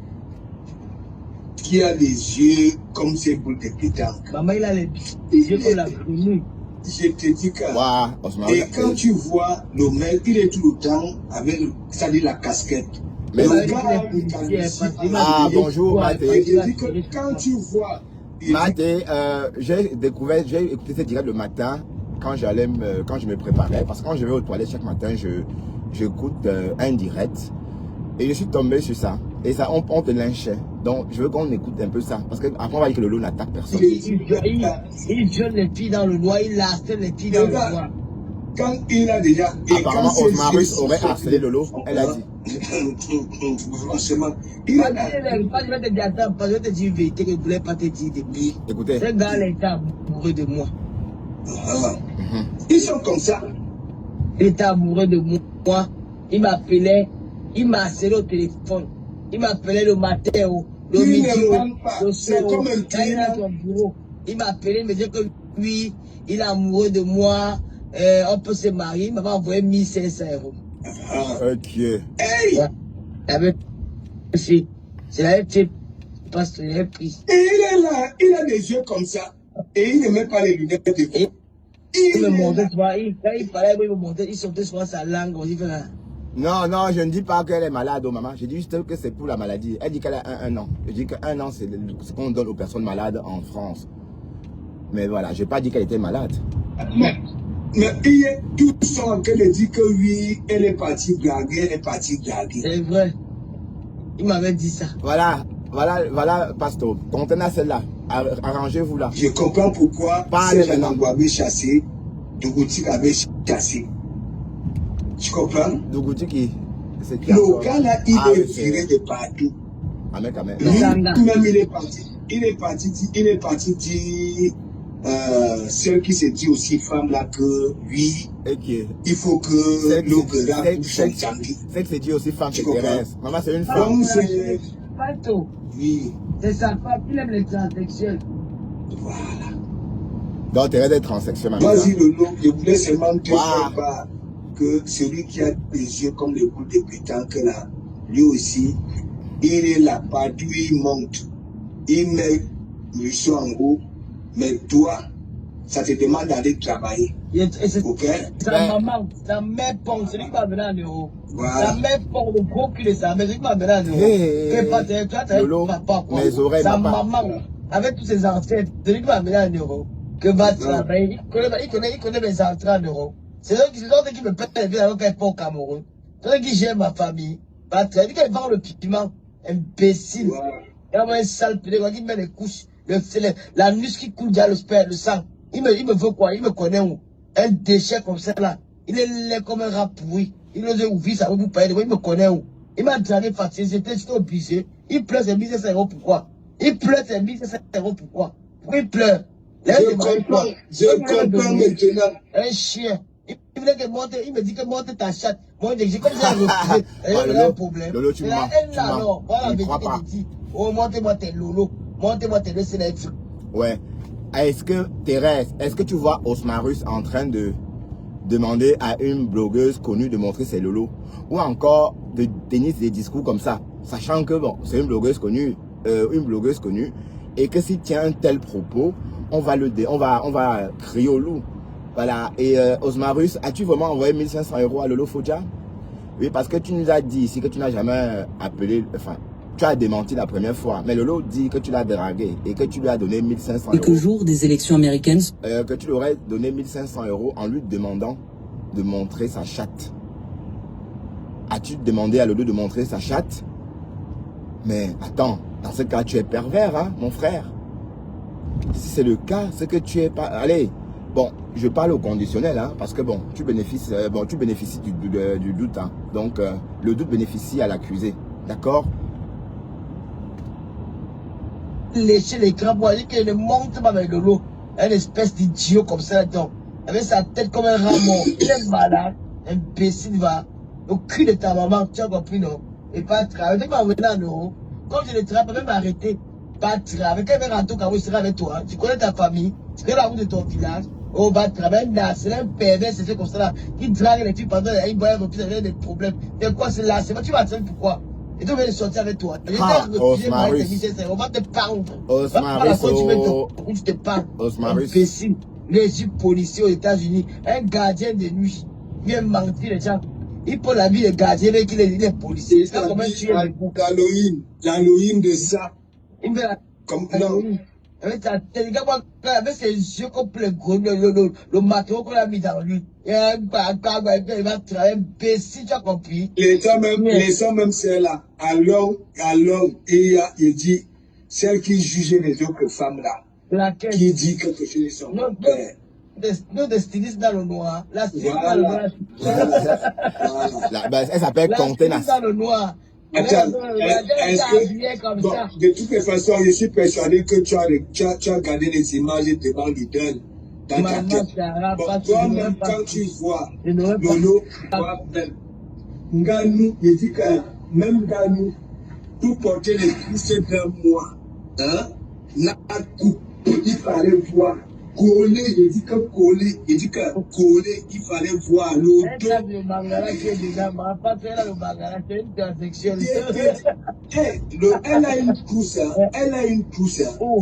qui a les yeux comme ces boules de pétanque. Maman, il a les yeux comme la grenouille. Je te dis que... Waouh, Osmarus. Et quand tu vois le mec, il est tout le temps avec, c'est-à-dire la casquette. Mais le il gars a a les une policiers, calvitie. parce qu'il Ah, m'a dit, bonjour, Et Maté. je dis que quand tu vois... il dit- Maté, j'ai écouté ce direct le matin quand quand je me préparais. Parce que quand je vais aux toilettes chaque matin, j'écoute un direct. Et je suis tombé sur ça. Et ça, on te lynchait. Donc, je veux qu'on écoute un peu ça. Parce qu'après, on va dire que le loup n'attaque personne. il viole les filles dans le noir, il harcèle les filles dans le noir. Quand il a déjà... Apparemment, Osmarus aurait harcelé Lolo. Elle a dit. Franchement, il Pas a... je vais te dire, attends, pas je vais te dire une vérité que je ne voulais pas te dire depuis. Écoutez. Ce gars-là était amoureux de moi. Ils sont comme ça. Il était amoureux de moi. Il m'appelait, il m'a harcelé au téléphone. Il m'appelait le matin, le Il midi, ne ment pas. le C'est soir, comme un quand il est à son bureau. Il m'appelait, il me disait que lui, il est amoureux de moi. On peut se marier. Il m'avait envoyé 1500 €. Ok. Hey! Ouais. Il avait pris. C'est la FT parce qu'il avait pris. Et il est là, il a des yeux comme ça. Et il ne met pas les lunettes de Et vous. il me est montait, là. tu vois, quand il parlait, il me montait, il sortait souvent sa langue. Il fait là. Non, non, je ne dis pas qu'elle est malade, oh maman. Je dis juste que c'est pour la maladie. Elle dit qu'elle a un an. Je dis qu'un an, c'est ce qu'on donne aux personnes malades en France. Mais voilà, je n'ai pas dit qu'elle était malade. Mais il est tout ça en train de dire que oui, elle est partie blaguer, elle est partie blaguer. C'est vrai. Il m'avait dit ça. Voilà, Pasteur. Contenez celle-là. Arrangez-vous là. Je comprends pourquoi Parlez ces maintenant. gens avaient chassé, Dougouti avait chassé. Tu comprends? Dougouti qui c'est qui Le encore? gars là, il Ah, est oui, c'est- viré de partout. Amen, amen. Le Lui-même, il est parti dire, celle qui se dit aussi femme là que oui, Ok. il faut que le gars coupe son Djangi. C'est que c'est dit aussi femme, c'est Tu comprends? Thérèse. Maman, c'est une femme. Comme c'est, Pas tôt. oui, C'est sa femme, il aime les transsexuels. voilà. Donc, Thérèse est transsexuelle, maman. Vas-y Lolo, je voulais seulement te Wow. faire part que celui qui a des yeux comme les boules de pétanque là, lui aussi, il est là, partout il monte, il met le son en haut, mais toi, ça te demande d'aller travailler, Et c'est ok? sa maman, sa mère pompe, celui qui m'a donné un euro. Voilà. Sa mère pompe, le gros cul de sa mère, celui qui m'a donné un euro. Hey, Que pas toi, tu Lolo, papa, quoi. mes oreilles, Sa papa. maman, avec tous ses ancêtres, celui qui m'a donné un euro. Que va travailler, il connaît mes entrées en euros. C'est eux qui me pètent les vies avec un pont au Cameroun. C'est eux qui gèrent ma famille. Va travailler, quand il parle le piment, imbécile. Voilà. Il y a un sale pédé, il met les couches, la nuque qui coule déjà le sperme, le sang. Il me veut quoi? Il me connaît où? Un déchet comme ça là. Il est laid comme un rat pourri. Il ose ouvrir ça vous payer. Il me connaît où? Il m'a dragué fatigué, j'étais obligé. Il pleure ses 1500 € pourquoi? Il pleure ses 1500 € pourquoi? Pourquoi il pleure? Je comprends maintenant. Un chien. Il voulait que monte, il me dit que monte ta chatte. Moi, j'ai comme ça refusé. Il y a Lolo, un problème. Lolo, tu C'est la mens, haine tu là, mens. non. Voilà Je la ne crois vérité pas. que je dis. Oh, montez-moi tes Lolo. Montez-moi tes c'est la Ouais. Est-ce que, Thérèse, est-ce que tu vois Osmarus en train de demander à une blogueuse connue de montrer ses lolos? Ou encore de tenir des discours comme ça, sachant que, bon, c'est une blogueuse connue, et que s'il tient un tel propos, on va crier au loup. Voilà. Et Osmarus, as-tu vraiment envoyé 1500 € à Lolo Fodja? Oui, parce que tu nous as dit ici que tu n'as jamais appelé, enfin, tu as démenti la première fois, mais Lolo dit que tu l'as dragué et que tu lui as donné 1500 Quelques €. jours des élections américaines. Que tu lui aurais donné 1500 € en lui demandant de montrer sa chatte. As-tu demandé à Lolo de montrer sa chatte? Mais attends, dans ce cas, tu es pervers, hein, mon frère. Si c'est le cas, c'est que tu es pas... Allez, bon, je parle au conditionnel, hein, parce que bon, tu bénéficies du doute. Hein. Donc, le doute bénéficie à l'accusé. D'accord? Lécher les crabes, il dit qu'il ne monte pas avec Lolo. Une espèce d'idiot comme ça, donc. Avec sa tête comme un rat mort. Il est malade. Imbécile, va. le cul de ta maman, tu as compris, non? Et pas travailler. Tu vas venir, non? Comme je ne travaille pas, même arrêter. Pas travailler. Quand il va rentrer au Cameroun, il sera avec toi. Tu connais ta famille, tu connais la route de ton village. Oh, va travailler, c'est un pervers, c'est comme ça là, qui drague les filles pendant une boîte, il y a des problèmes. Mais quoi, c'est là, c'est pas, tu vas attendre pourquoi? Et tu vas sortir avec toi. On va te pendre. Osmaris, tu te parles. Osmaris. Imbécile. Les policiers aux États-Unis, un gardien de nuit, vient mentir les gens. Il prend la vie de gardien avec les policiers. C'est comment tu es. L'Halloween de ça. Il me la. Comme non. Avec ses yeux complets gros, le matériau qu'on a mis dans lui. Il va travailler imbécile, tu as compris? Les gens même c'est là. Alors, et il dit, celle qui jugeait les autres femmes là. Laquelle? Qui dit quelque chose de son père. Nos stylistes dans le noir. La styliste Voilà. dans le noir. Voilà. Elle s'appelle Contenas. Dans le noir. Attends, Comme bon, ça. de toutes les façons, je suis persuadé que tu as regardé les images devant l'idole dans ta tête. Bon, toi-même, quand tu vois Lolo, toi-même, Nganou, il dit que même Nganou, pour porter les cuisses d'un mois, hein, n'a pas coup, il fallait voir. Coller, il dit que coller, il dit que coller, il fallait voir l'autre. Le Bangala qui est déjà ma pas faire le Bangala, c'est une transaction. Elle a une trousse,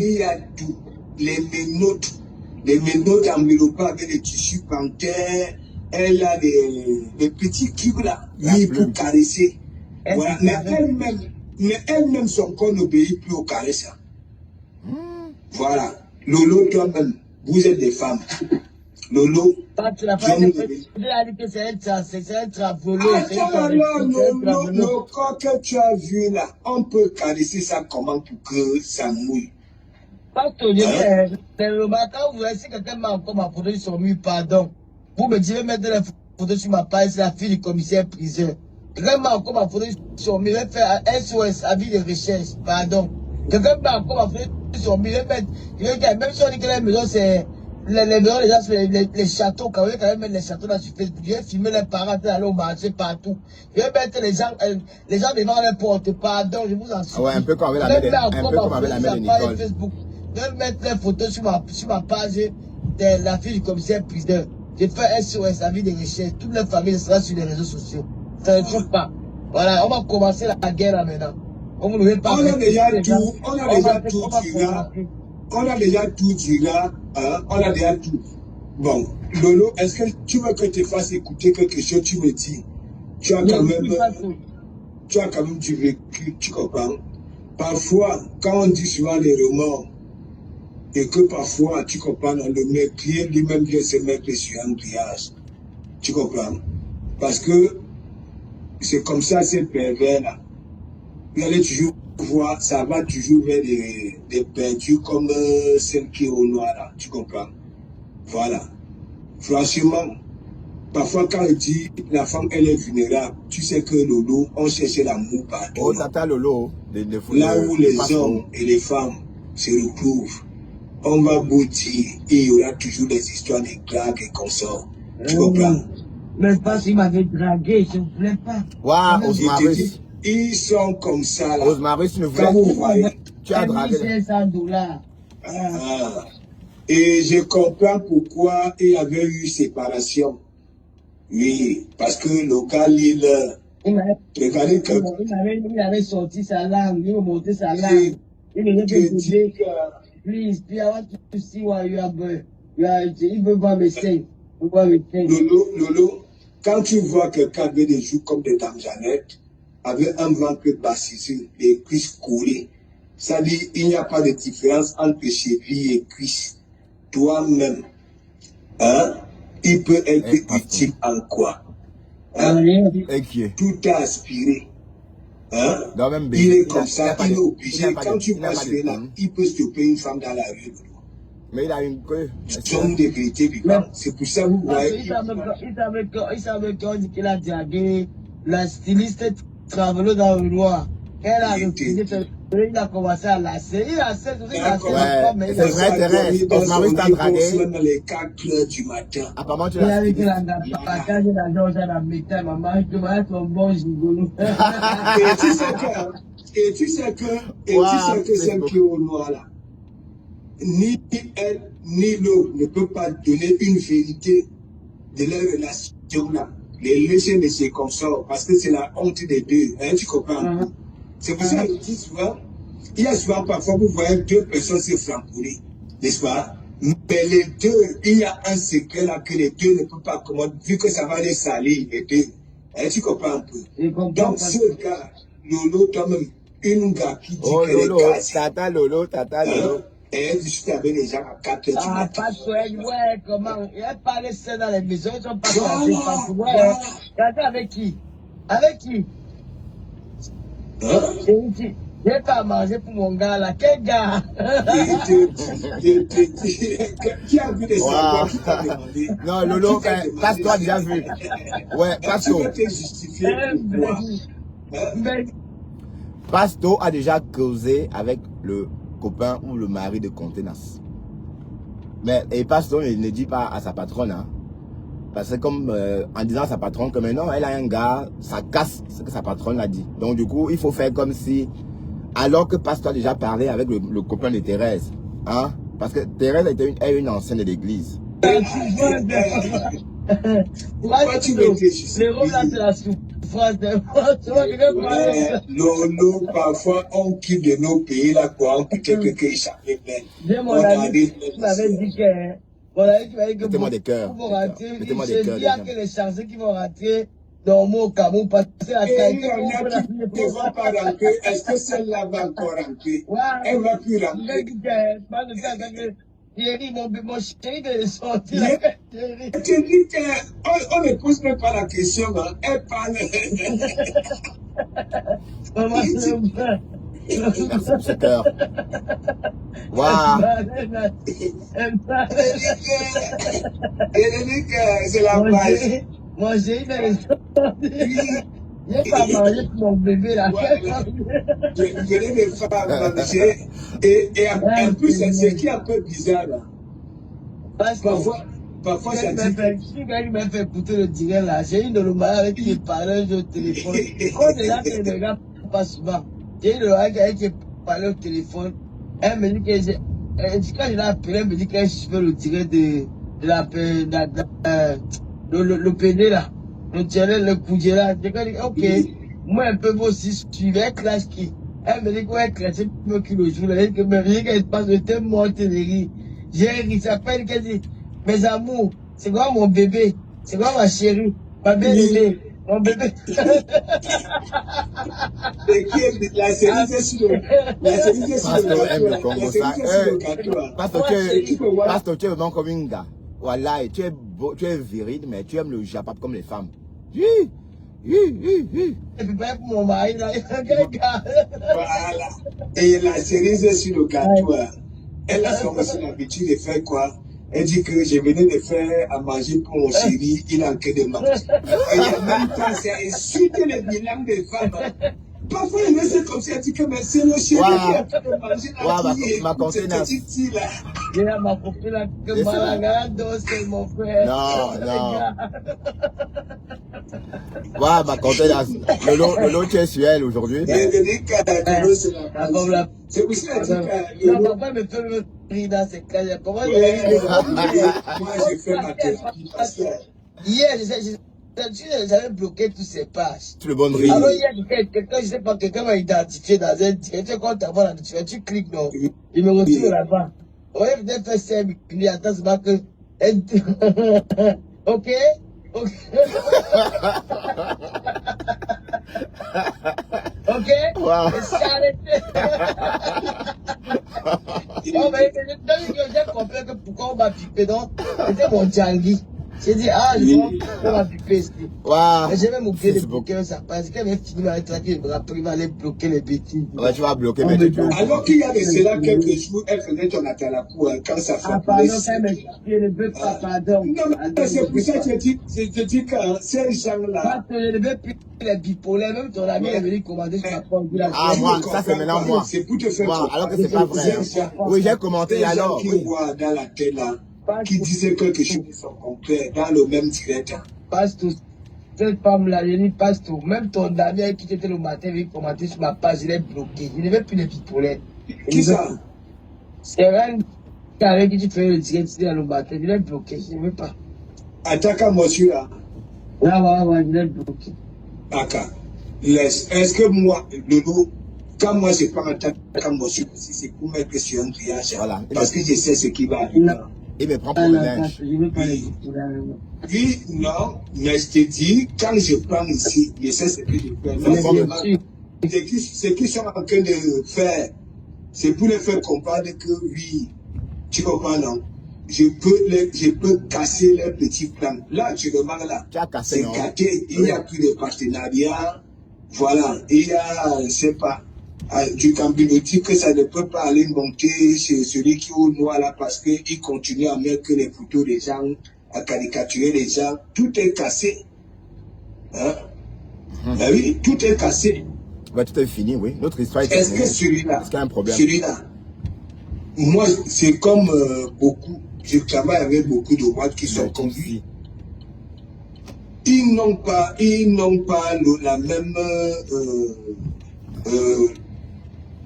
il y a tout. Les menottes en mélopa avec les tissus panthères, elle a des petits cubes là, pour caresser. Voilà. Mais elle-même, son corps n'obéit plus au caresse. Voilà. Lolo, toi-même, vous êtes des femmes. Lolo, tu n'as pas dit que c'est un travolo. Attends, le corps que tu as vu là, on peut caresser ça comment pour que ça mouille. Parce que le matin, vous voyez, si quelqu'un m'a encore ma photo sur lui, pardon. Vous me direz mettre la photo sur ma page, c'est la fille du commissaire priseur. Quelqu'un m'a encore ma photo sur lui, il va faire un SOS, avis de recherche, pardon. Quelqu'un m'a encore ma photo sur lui, il va mettre, même si on dit que les maisons, c'est les châteaux, quand même mettre les châteaux là sur Facebook, je vais filmer les parents, aller au marché partout. Je vais mettre les gens devant les portes, pardon, je vous en supplie. Ouais, un peu comme avec la mère de Nicole. Facebook. Je vais mettre les photos sur ma page de la fille du commissaire priseur. J'ai fait SOS, avis de recherche. Toute la famille sera sur les réseaux sociaux. Ça ne trouve pas. Voilà, on va commencer la guerre là maintenant. On ne veut pas. On a déjà tout dit là, on a déjà tout. Bon, Lolo, est-ce que tu veux que je te fasse écouter quelque chose, tu me dis? Tu as quand même du vécu, tu comprends? Parfois, quand on dit souvent les romans, et que parfois, tu comprends, le métier lui-même vient se mettre sur un grillage. Tu comprends? Parce que c'est comme ça, c'est pervers là. Vous allez toujours voir, ça va toujours vers des perdus comme celle qui est au noir là. Tu comprends? Voilà. Franchement, parfois quand il dit la femme elle est vulnérable, tu sais que Lolo, on cherche l'amour partout. Oh, tata Lolo. Là où les hommes et les femmes se retrouvent, on va beau dire, et il y aura toujours des histoires de drague et consorts. Tu comprends? Même pas s'il m'avait dragué, je ne voulais pas. Waouh, Osmaris. Ils sont comme ça là. Osmaris, tu ne voulais pas. Tu as dragué. $500. Et je comprends pourquoi il y avait eu séparation. Oui, parce que le gars, il avait sorti sa langue, il a monté sa langue. Il me dit, please, I want to see what you are going. Il veut voir mes seins. Lolo, quand tu vois quelqu'un avec des joues comme des damjanettes, avec un ventre bassisé, des cuisses collées, ça dit il n'y a pas de différence entre cheville et cuisse. Toi-même, hein, il peut être utile en quoi? Hein? Tout est aspiré. Hein? Il est comme ça, il est obligé. Quand tu passes là, il peut stopper une femme dans la rue. Mais il a une queue. Somme de vérité vivante. C'est pour ça que vous voyez. Il savait qu'on dit qu'il a dragué la styliste travaillée dans le noir. Elle a refusé Il a commencé à lasser. Il a 16 ans, il a 16 ans, mais il c'est vrai, Thérèse. Ton mari t'a dragué. Dans les 4 heures du matin. Apparemment, tu il l'as a dit expliqué. qu'il a quand il a dans la méthode, maman, tu vas être un bon gigolo. Et tu sais que celle qui est au noir là, ni elle, ni l'autre ne peut pas donner une vérité de leur relation là. Les laisser de ses consorts, parce que c'est la honte des deux. Hein, tu comprends? C'est pour ça que je dis souvent, il y a souvent parfois vous voyez deux personnes se flamboyer, n'est-ce pas? Mais les deux, il y a un secret là que les deux ne peuvent pas commander, vu que ça va les salir, les deux. Hein, tu comprends un peu? Donc ce gars, Lolo, toi même, une gars qui dit Oh, qu'elle Lolo, est casée. tata Lolo, tata Lolo. Et elle discute avec les gens à 4 heures du Ah, matin. pas de ouais, comment? Il a parlé ça dans les maisons, ils sont pas Voilà, passés. voilà. Regardez avec qui? Avec qui? Hein? Je n'ai pas mangé pour mon gars là. Quel gars? Je te dis, qui a vu des savoir, qui t'a demandé? Non, Lolo, Pasto a déjà vu. Ouais, Tu Pasto. peux te justifier pour moi. Pasto a déjà causé avec le copain ou le mari de Contenas. Mais, et Pasto ne dit pas à sa patronne, hein. Parce que comme en disant à sa patronne que maintenant elle a un gars, ça casse ce que sa patronne a dit. Donc du coup, il faut faire comme si, alors que Pasto a déjà parlé avec le copain de Thérèse, hein, parce que Thérèse est une ancienne de l'église. Pourquoi tu veux te justifier? Les rôles là, c'est la souffrance des Lolo, parfois on quitte de nos pays là quoi, on peut quelqu'un échapper plein. J'ai mon ami qui m'avait dit que mon ami qui m'a dit que Mettez-moi des cœurs. vont rentrer, Mettez-moi des cœurs. il y a que les chanceux qui vont rentrer dans mon Cameroun parce que la Et il qualité y en a qui ne vont pas rentrer. Est-ce que celle-là va encore rentrer? Elle va plus rentrer. Thierry, mon chéri de sortir. Je te dis qu'on ne pose même pas la question, hein. Elle parle. Merci pour ce cœur. Waouh. C'est la base. Mon chéri de sortir. J'ai pas mangé pour mon bébé là. Je venais de faire manger. Et en plus, c'est ce qui est un peu bizarre là. Parfois, ça dit. Il m'a fait écouter le direct là. J'ai eu le malade avec qui il parlait au téléphone. Quand déjà que les gars pas souvent, j'ai eu le malade avec qui il parlait au téléphone. Elle me dit que quand je l'ai appelé, elle me dit qu'elle suivait le direct de le PD là. Le tiré, le coudier là. J'ai dit, ok, moi un peu moi aussi suivre, elle clash qui. Elle me dit qu'elle clashait plus que le jour. Elle dit que me dit qu'elle passe de tel monte de rire. J'ai ri, ça s'appelle qu'elle dit, mes amours, c'est quoi mon bébé? C'est quoi ma chérie? Ma bien-aimée, mon bébé. Et qui est la cerise sur le gâteau. Pasteur, tu es vraiment comme une gars. Voilà, tu es beau, tu es viril, mais tu aimes le japap comme les femmes. Et puis pas pour mon mari, là, il y a un gars. Voilà. Et la cerise sur le gâteau, elle a aussi l'habitude de faire quoi? Elle dit que je venais de faire à manger pour mon chéri, il a en train de manger. Et en même temps, c'est insulter les bilan des femmes. Parfois, il laisse comme ça, elle dit que c'est le chéri qui est en train de manger là, qui est là. Il y a ma copine là, que Malagado, c'est mon frère. Non. Waouh, ma contenance. Lolo, tu es sur elle aujourd'hui. C'est aussi la dit que papa me fait le prix dans ces cas. Comment moi, j'ai fait ma thérapie parce que hier, j'avais bloqué tous ces pages. Tout le bon riz. Alors hier, quelqu'un, je sais pas, quelqu'un m'a identifié dans un direct. Quand tu vois tu cliques, non. Il me retrouve là-bas. Oui, peut-être faire 5 minutes, attends, c'est pas que. Ok? Ok? Ok? Wow. C'est arrêté. Oh, mais j'ai compris que pourquoi on m'a pipé, donc, c'était mon Djangui. J'ai dit, ah, je Oui. vais m'occuper ici. Waouh. Mais j'ai même oublié de Facebook. bloquer ça parce qu'elle va finir avec ça, qu'il me rappelle, il va aller bloquer les bêtises. Ouais, tu vas bloquer, On mais me tu peux. donne- Alors qu'il y a de cela quelques jours, elle faisait ton appel à la cour quand ça fait Ah, pardon, quand elle m'explique, je ne veux pas, pardon. Non, mais c'est pour ça que je dis que ces gens-là. Parce que je ne veux plus les bipolaires, même ton ami est venu commander sur ma porte. Ah, moi, ça c'est maintenant moi. C'est pour te faire Moi, alors que c'est pas vrai. Hein. comprendre. Oui, j'ai commenté Ces gens alors. qui Oui. voient dans la tête là, qui disaient quelque chose de son compère dans le même direct. Hein. Pasteur, cette femme-là, je dis pasteur, même ton ami avec qui était le matin, il commenter sur ma page, il est bloqué. Je ne veux plus les bipolaires. Qui ça? C'est un gars avec qui tu fais le direct dans le matin, il est bloqué, je ne veux pas. Attaque à monsieur là. Là, il est bloqué. Aka. Laisse. Est-ce que moi, Lolo, quand moi je prends attaque à monsieur, c'est pour mettre sur un grillage. Voilà. Parce que je sais ce qui va arriver. Non. Il me prend pour Ah, le non, linge. je ne veux pas les bipolaires. Oui, non, mais je te dis, quand je prends ici, je sais ce que je fais. Non Mais seulement, bien sûr. ce qu'ils sont en train de faire, c'est pour les faire comprendre que oui, tu comprends, non? Je peux casser les petits plans. Là, tu remarques là, Tu as cassé, c'est non? gâté, il n'y a plus de partenariat. Voilà, il y a, je sais pas, du Cambinotique que ça ne peut pas aller monter chez celui qui est au noir là parce qu'il continue à mettre les photos des gens, à caricaturer les gens. Tout est cassé. Hein? Ben oui, tout est cassé. Ouais, tout est fini, oui. Notre histoire est Est-ce que terminée. celui-là, Est-ce qu'il y a un problème? celui-là, moi, c'est comme beaucoup, je travaille avec beaucoup de boîtes qui sont comme lui. Ils n'ont pas la même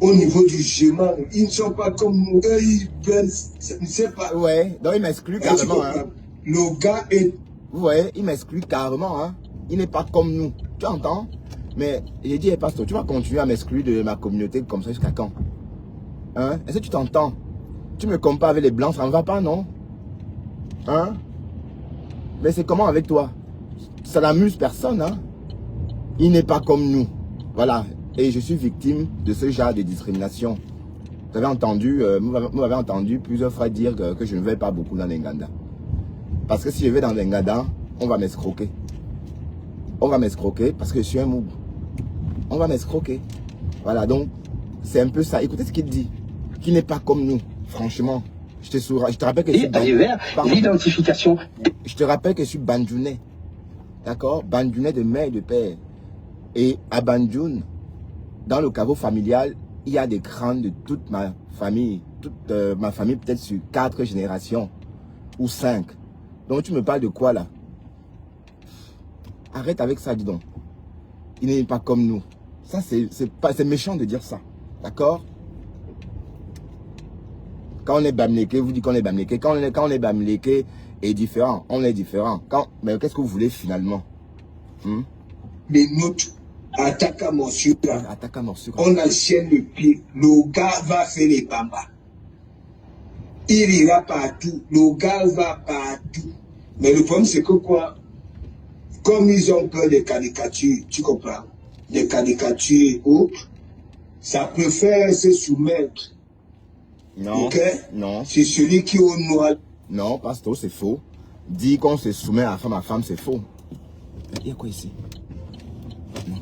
au niveau du jugement. Ils ne sont pas comme nous. Eux, ils prennent, je ne sais pas. Ouais, donc il m'exclut carrément. Hein. Le gars est. Ouais, il m'exclut carrément. Hein. Il n'est pas comme nous. Tu entends? Mais j'ai dit, hey, pasteur, tu vas continuer à m'exclure de ma communauté comme ça jusqu'à quand? Hein? Est-ce que tu t'entends? Tu me compares avec les blancs, ça ne va pas, non? Hein? Mais c'est comment avec toi? Ça n'amuse personne, hein? Il n'est pas comme nous. Voilà. Et je suis victime de ce genre de discrimination. Vous avez entendu, vous m'avez entendu plusieurs fois dire que je ne vais pas beaucoup dans l'Enganda. Parce que si je vais dans l'Enganda, on va m'escroquer. On va m'escroquer parce que je suis un moub. On va m'escroquer. Voilà, donc c'est un peu ça. Écoutez ce qu'il dit. Qui n'est pas comme nous, franchement. Je te rappelle que je suis l'identification. Je te rappelle que je suis Bandjounais. D'accord? Bandjounais de mère et de père. Et à Bandjoun, dans le caveau familial, il y a des crânes de toute ma famille. Toute ma famille, peut-être sur 4 générations. Ou 5. Donc tu me parles de quoi là? Arrête avec ça, dis donc. Il n'est pas comme nous. Ça, c'est méchant de dire ça. D'accord? Quand on est Bamléké, vous dites qu'on est Bamléké. Quand on est Bamléké est différent, on est différent. Mais qu'est-ce que vous voulez finalement? Les nôtres attaquent à mon sucre. Attaque à mon sucre. On enchaîne le pied. Le gars va faire les bambas. Il ira partout. Le gars va partout. Mais le problème, c'est que quoi? Comme ils ont peur des caricatures, tu comprends? Des caricatures et autres, ça préfère se soumettre. Non, ok? non. C'est celui qui est au noir. Non, pasteur, c'est faux. Dire qu'on se soumet à femme, c'est faux. Il y a quoi ici? Non.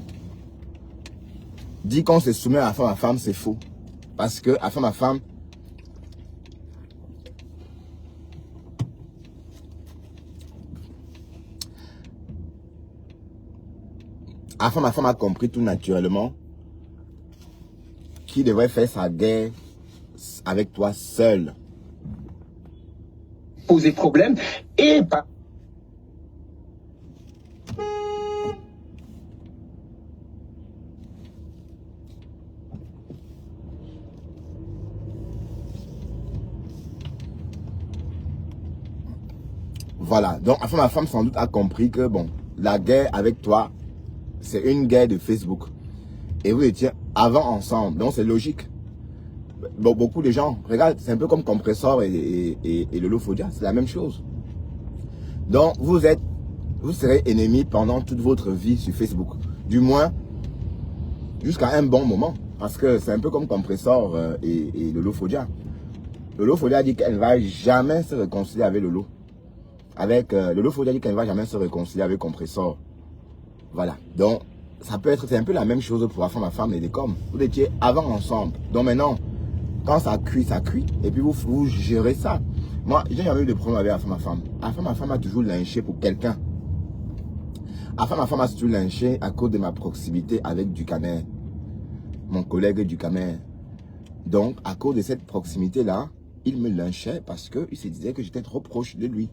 Dire qu'on se soumet à femme, c'est faux. Parce que à femme, ma femme a compris tout naturellement qu'il devrait faire sa guerre avec toi seul. Poser problème et pas. Voilà, donc enfin ma femme sans doute a compris que bon, la guerre avec toi, c'est une guerre de Facebook. Et vous étiez avant ensemble, donc c'est logique. Bon, beaucoup de gens, regarde, c'est un peu comme Compressor et Lolo Fodia, c'est la même chose. Donc vous serez ennemis pendant toute votre vie sur Facebook. Du moins, jusqu'à un bon moment. Parce que c'est un peu comme Compressor et Lolo Fodia. Lolo Fodia dit qu'elle ne va jamais se réconcilier avec Lolo. avec Lolo Fodja dit qu'il ne va jamais se réconcilier avec Compressor. Voilà. Donc, ça peut être, c'est un peu la même chose pour la femme et des coms. Vous étiez avant ensemble. Donc maintenant, quand ça cuit, et puis vous gérez ça. Moi, j'ai jamais eu de problème avec ma femme. Ma femme a toujours lynché pour quelqu'un. Ma femme a toujours lynché à cause de ma proximité avec Ducamer, mon collègue Ducamer. Donc, à cause de cette proximité-là, il me lynchait parce qu'il se disait que j'étais trop proche de lui.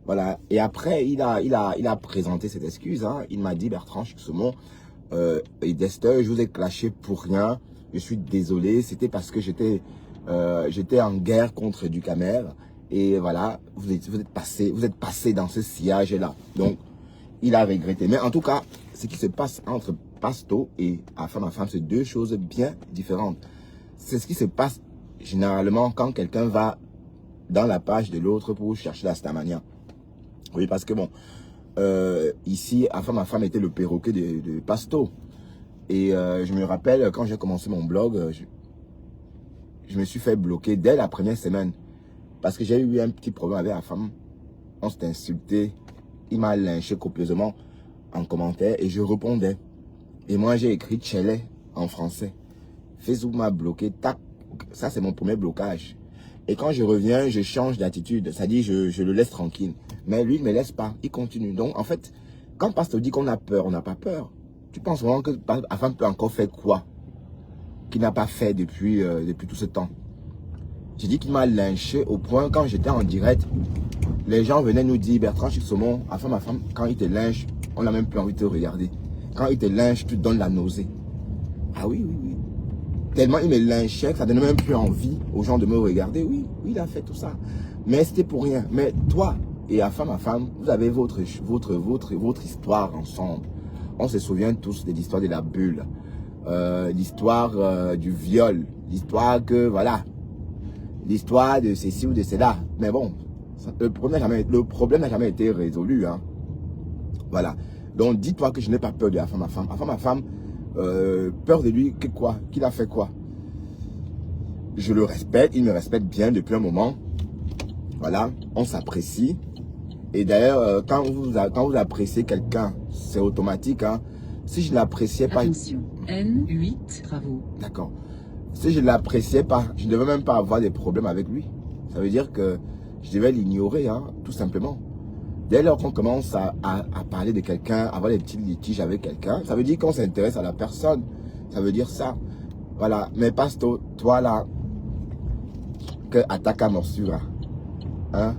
Voilà. Et après, il a présenté cette excuse. Hein. Il m'a dit, Bertrand Chixomon, et Dester, je vous ai clashé pour rien. Je suis désolé. C'était parce que j'étais en guerre contre Ducamer. Et voilà, vous êtes passé dans ce sillage-là. Donc, il a regretté. Mais en tout cas, ce qui se passe entre Pasto et ma femme, c'est deux choses bien différentes. C'est ce qui se passe généralement quand quelqu'un va dans la page de l'autre pour chercher la stamania. Oui, parce que bon, ici, ma femme était le perroquet de Pasto. Et je me rappelle, quand j'ai commencé mon blog, je me suis fait bloquer dès la première semaine. Parce que j'ai eu un petit problème avec la femme. On s'est insulté. Il m'a lynché copieusement en commentaire et je répondais. Et moi, j'ai écrit Tchélé en français. Facebook m'a bloqué. Tac. Ça, c'est mon premier blocage. Et quand je reviens, je change d'attitude. Ça dit, je le laisse tranquille. Mais lui, il ne me laisse pas. Il continue. Donc, en fait, quand Pasteur dit qu'on a peur, on n'a pas peur. Tu penses vraiment que la femme peut encore faire quoi qu'il n'a pas fait depuis tout ce temps? J'ai dit qu'il m'a lynché au point, quand j'étais en direct, les gens venaient nous dire, Bertrand Chixomon, ma femme, quand il te lynche, on n'a même plus envie de te regarder. Quand il te lynche, tu te donnes la nausée. Ah oui. Tellement il me lynchait que ça ne donnait même plus envie aux gens de me regarder. Oui, il a fait tout ça. Mais c'était pour rien. Mais toi et ma femme, vous avez votre histoire ensemble. On se souvient tous de l'histoire de la bulle. L'histoire du viol. L'histoire que, voilà. L'histoire de ceci ou de cela. Mais bon, le problème n'a jamais été résolu. Hein. Voilà. Donc, dis-toi que je n'ai pas peur de ma femme. Ma femme, peur de lui, que quoi? Qu'il a fait quoi? Je le respecte, il me respecte bien depuis un moment. Voilà, on s'apprécie. Et d'ailleurs, quand vous appréciez quelqu'un, c'est automatique. Hein. Si je ne l'appréciais pas... Attention, N8, travaux. D'accord. Si je ne l'appréciais pas, je ne devais même pas avoir des problèmes avec lui. Ça veut dire que je devais l'ignorer, hein, tout simplement. Dès lors qu'on commence à parler de quelqu'un, avoir des petits litiges avec quelqu'un, ça veut dire qu'on s'intéresse à la personne. Ça veut dire ça. Voilà. Mais Pasto, toi là, que Ataka Morsura, hein?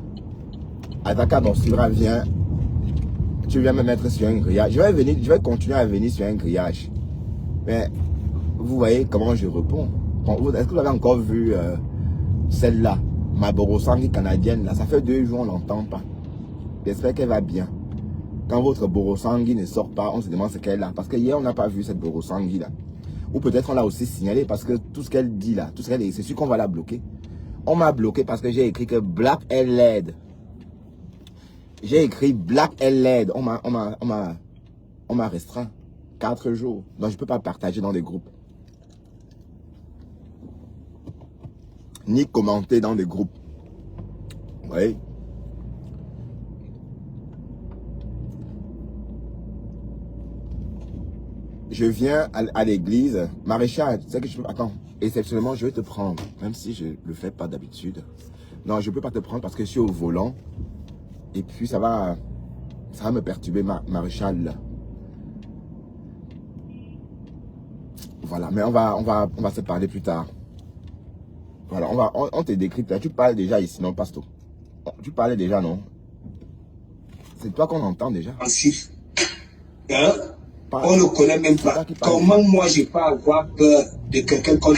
Ataka Morsura vient, tu viens me mettre sur un grillage. Je vais continuer à venir sur un grillage. Mais vous voyez comment je réponds. Est-ce que vous avez encore vu celle-là, ma Borosangi canadienne là? Ça fait 2 jours, on n'entend pas. J'espère qu'elle va bien. Quand votre Borosangi ne sort pas, on se demande ce qu'elle a. Parce que hier, on n'a pas vu cette Borosangi là. Ou peut-être on l'a aussi signalé parce que tout ce qu'elle dit là, tout ce qu'elle dit, c'est sûr qu'on va la bloquer. On m'a bloqué parce que j'ai écrit que Black est laide. J'ai écrit Black est laide. On m'a restreint 4 jours. Donc je ne peux pas partager dans des groupes. Ni commenter dans des groupes. Oui. Je viens à l'église. Maréchal, tu sais que je peux... Attends, exceptionnellement, je vais te prendre. Même si je ne le fais pas d'habitude. Non, je ne peux pas te prendre parce que je suis au volant. Et puis, ça va me perturber, Maréchal. Voilà, mais on va se parler plus tard. Voilà, on te décrypte. Tu parles déjà ici, non, Pasto? Tu parlais déjà, non? C'est toi qu'on entend déjà. Pensif. Hein? On ne connaît même pas. Comment moi je peux avoir peur de quelqu'un qu'on...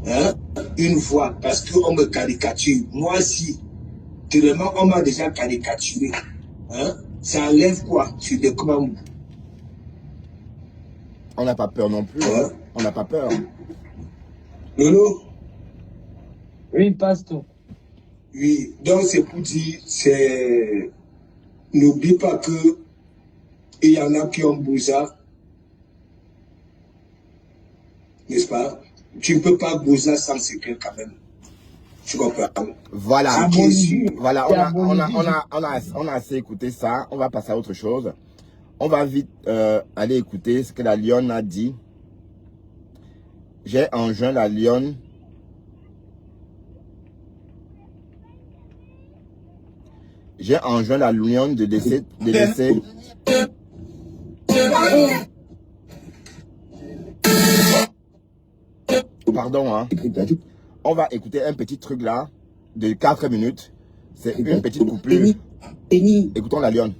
Hein? Une fois, parce qu'on me caricature. Moi, si, tellement on m'a déjà caricaturé. Hein? Ça enlève quoi sur des commandes? On n'a pas peur non plus. Hein? On n'a pas peur. Lolo? Oui, Pasteur. Oui, donc c'est pour dire, c'est... N'oublie pas que il y en a qui ont Bouza, n'est-ce pas? Tu ne peux pas Bouza sans secret quand même. Tu comprends? Voilà. Jésus. Voilà, on a assez écouté ça. On va passer à autre chose. On va vite aller écouter ce que la lionne a dit. J'ai enjoint la lionne. J'ai enjoint la lionne de laisser Pardon, hein. On va écouter un petit truc là, de 4 minutes. C'est une petite coupure. Écoutons la lionne.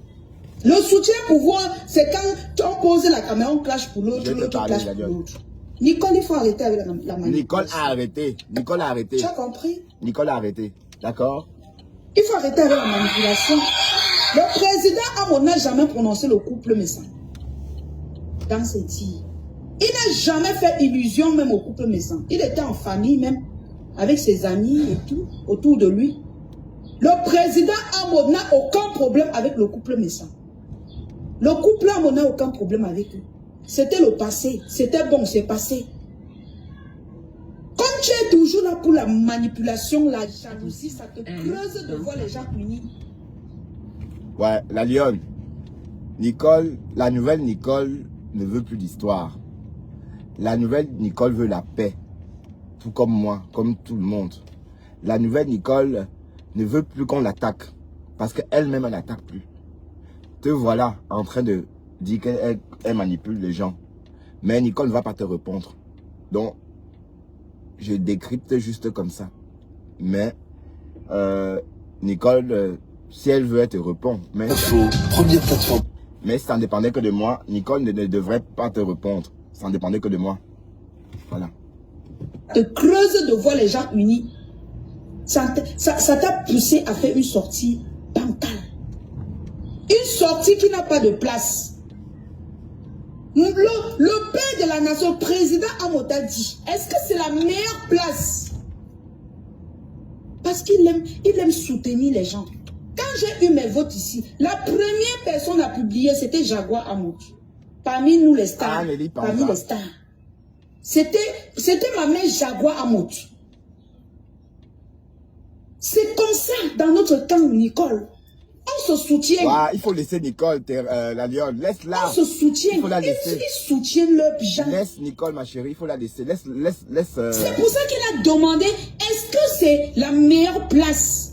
Le soutien-pouvoir, c'est quand on pose la caméra, on clash pour l'autre, l'autre clash pour l'autre. Nicole, il faut arrêter avec la manipulation. Nicole a arrêté. Nicole a arrêté. Tu as compris? Nicole a arrêté. D'accord? Il faut arrêter avec la manipulation. Le président Amo n'a jamais prononcé le couple Messa. Dans ses dires. Il n'a jamais fait illusion même au couple Messa. Il était en famille même, avec ses amis et tout, autour de lui. Le président Amo n'a aucun problème avec le couple Messa. Le couple Amo n'a aucun problème avec eux. C'était le passé. C'était bon, c'est passé. Comme tu es toujours là pour la manipulation, la jalousie, ça te creuse de voir les gens unis. Ouais, la lionne. Nicole, la nouvelle Nicole ne veut plus d'histoire. La nouvelle Nicole veut la paix. Tout comme moi, comme tout le monde. La nouvelle Nicole ne veut plus qu'on l'attaque. Parce qu'elle-même, elle n'attaque plus. Te voilà en train de dire qu'elle manipule les gens. Mais Nicole ne va pas te répondre. Donc, je décrypte juste comme ça. Mais, Nicole, si elle veut, elle te répond. Mais, Première plateforme. Mais ça ne dépendait que de moi. Nicole ne devrait pas te répondre. Ça ne dépendait que de moi. Voilà. Te creuse de voir les gens unis. Ça t'a poussé à faire une sortie bancale. Une sortie qui n'a pas de place. Le père de la nation, président Amota dit, est-ce que c'est la meilleure place? Parce qu'il aime soutenir les gens. Quand j'ai eu mes votes ici, la première personne à publier, c'était Jaguar Amot. Parmi nous les stars. Parmi les stars. C'était ma mère Jaguar Amot. C'est comme ça dans notre temps, Nicole. On se soutient. Ouais, il faut laisser Nicole, la lionne. Laisse-la. On se soutient. Il faut la laisser. Ils soutiennent leurs gens. Laisse Nicole, ma chérie. Il faut la laisser. Laisse. C'est pour ça qu'il a demandé, est-ce que c'est la meilleure place?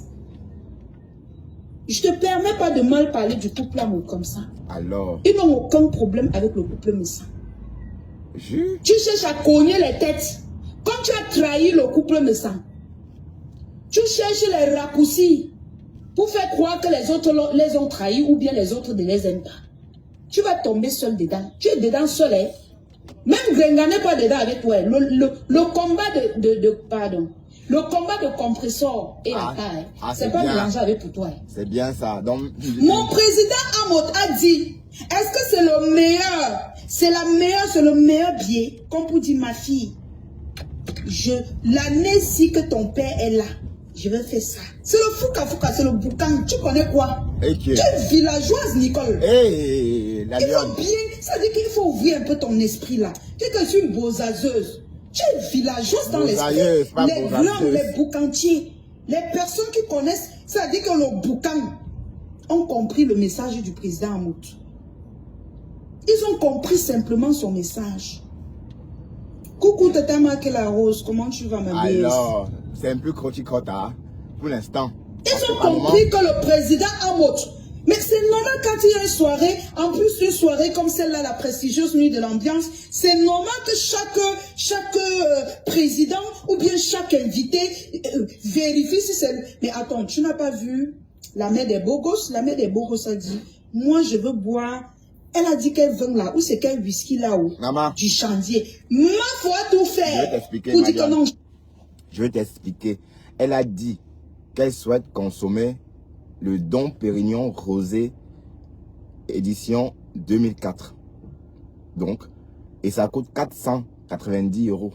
Je ne te permets pas de mal parler du couple amour comme ça. Alors. Ils n'ont aucun problème avec le couple Messa. Tu cherches à cogner les têtes. Quand tu as trahi le couple Messa, tu cherches les raccourcis pour faire croire que les autres les ont trahis ou bien les autres ne les aiment pas. Tu vas tomber seul dedans. Tu es dedans seul. Hein? Même Grenga n'est pas dedans avec toi. Le combat pardon. Le combat de compresseur et la taille, c'est pas mélangé avec pour toi. C'est bien ça. Donc, mon président Amot a dit, est-ce que c'est le meilleur? C'est le meilleur billet. Comme pour dire ma fille, l'année-ci que ton père est là, je vais faire ça. C'est le fouka, c'est le boucan. Tu connais quoi? Tu es villageoise, Nicole. Hey, la lionne. Ça dit qu'il faut ouvrir un peu ton esprit là. Tu es que tu es une bosazeuse. Tu es villageoise dans l'esprit. Les blancs, les boucantiers, les personnes qui connaissent, ça dit que le boucan ont compris le message du président Amot. Ils ont compris simplement son message. Coucou Tata Makela Rose, comment tu vas ma belle? Alors, c'est un peu croti-crota pour l'instant. Ils ont compris que le président Amot, mais c'est normal quand il y a une soirée, en plus une soirée comme celle-là, la prestigieuse nuit de l'ambiance, c'est normal que chaque président ou bien chaque invité vérifie si c'est... Mais attends, tu n'as pas vu la mère des beaux gosses? La mère des beaux gosses a dit, moi je veux boire... Elle a dit qu'elle vend là, ou c'est quel whisky là-haut? Du chandier. Ma foi, tout faire. Je vais t'expliquer, pour dire que non. Je vais t'expliquer. Elle a dit qu'elle souhaite consommer le Dom Pérignon Rosé édition 2004. Donc, et ça coûte 490 €.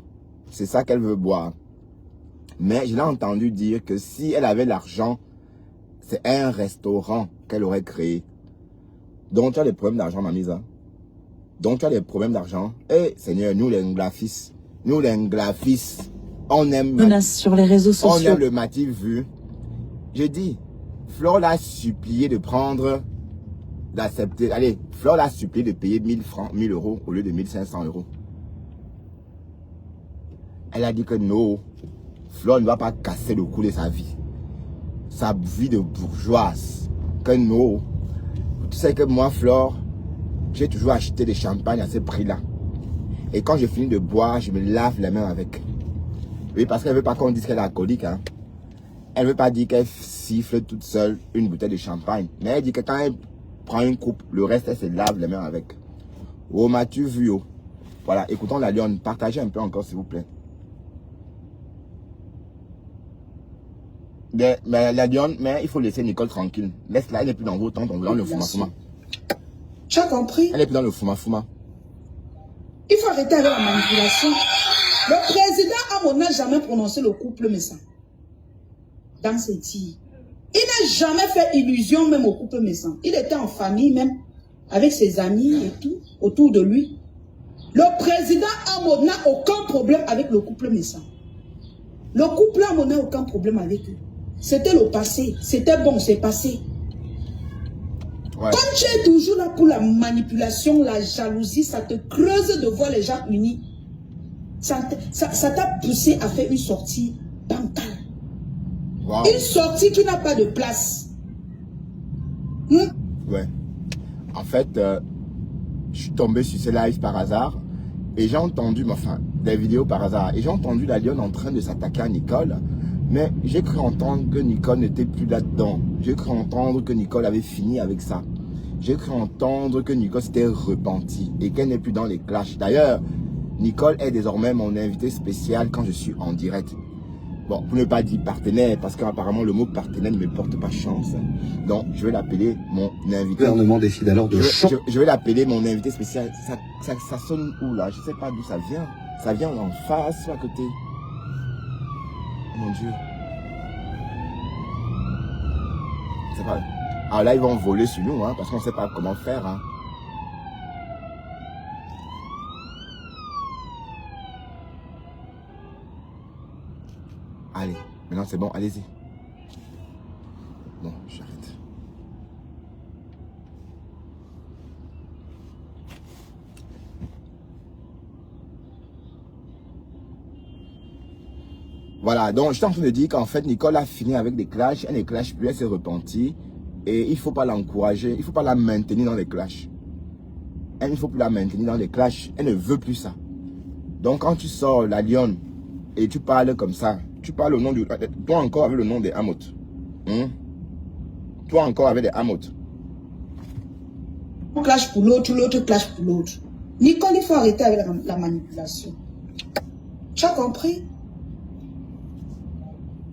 C'est ça qu'elle veut boire. Mais je l'ai entendu dire que si elle avait l'argent, c'est un restaurant qu'elle aurait créé. Donc tu as des problèmes d'argent, ma mise. Donc tu as des problèmes d'argent. Eh Seigneur, nous les nglafis, On aime... Menace sur les réseaux On sociaux. aime le Matif vu. Je dis, Flore l'a supplié de prendre, d'accepter. Allez, Flore l'a supplié de payer 1000 francs, 1000 euros au lieu de 1500 euros. Elle a dit que non, Flore ne va pas casser le cou de sa vie. Sa vie de bourgeoise. Que non. Tu sais que moi, Flore, j'ai toujours acheté des champagnes à ce prix-là. Et quand je finis de boire, je me lave les mains avec. Oui, parce qu'elle ne veut pas qu'on dise qu'elle est alcoolique. Hein. Elle ne veut pas dire qu'elle siffle toute seule une bouteille de champagne. Mais elle dit que quand elle prend une coupe, le reste, elle se lave les mains avec. Oh, m'as-tu vu, oh? Voilà, écoutons la lionne. Partagez un peu encore, s'il vous plaît. Mais la lionne, mais il faut laisser Nicole tranquille. Laisse-la, elle n'est plus dans vos temps, on veut dans le fouma-fouma. Tu as compris? Elle n'est plus dans le fouma-fouma. Il faut arrêter avec la manipulation. Le président Amo n'a jamais prononcé le couple méchant. Dans ses tirs. Il n'a jamais fait illusion même au couple méchant. Il était en famille même, avec ses amis et tout, autour de lui. Le président Amo n'a aucun problème avec le couple méchant. Le couple Amo n'a aucun problème avec eux. C'était le passé. C'était bon, c'est passé. Ouais. Comme tu es toujours là pour la manipulation, la jalousie, ça te creuse de voir les gens unis. Ça t'a poussé à faire une sortie bancale. Wow. Une sortie qui n'a pas de place. Ouais. En fait, je suis tombé sur ce live par hasard. Et j'ai entendu, enfin, des vidéos par hasard. Et j'ai entendu la lionne en train de s'attaquer à Nicole. Mais j'ai cru entendre que Nicole n'était plus là-dedans. J'ai cru entendre que Nicole avait fini avec ça. J'ai cru entendre que Nicole s'était repentie et qu'elle n'est plus dans les clashs. D'ailleurs, Nicole est désormais mon invité spécial quand je suis en direct. Bon, pour ne pas dire partenaire, parce qu'apparemment le mot partenaire ne me porte pas chance. Donc, je vais l'appeler mon invité. Le gouvernement décide alors de changer. Je vais l'appeler mon invité spécial. Ça sonne où là? Je ne sais pas d'où ça vient. Ça vient en face ou à côté? Mon Dieu. C'est pas... Alors là, ils vont voler sur nous, hein, parce qu'on ne sait pas comment faire. Hein. Allez, maintenant c'est bon, allez-y. Bon, j'arrête. Voilà, donc je suis en train de dire qu'en fait, Nicole a fini avec des clashs, elle ne clash plus, elle s'est repentie. Et il ne faut pas l'encourager, il ne faut pas la maintenir dans les clashs. Elle, il ne faut plus la maintenir dans les clashs, elle ne veut plus ça. Donc quand tu sors la lionne et tu parles comme ça, tu parles au nom du... Toi encore avec le nom des Hamotes. Toi encore avec des Hamotes. On clash pour l'autre, l'autre clash pour l'autre. Nicole, il faut arrêter avec la manipulation. Tu as compris?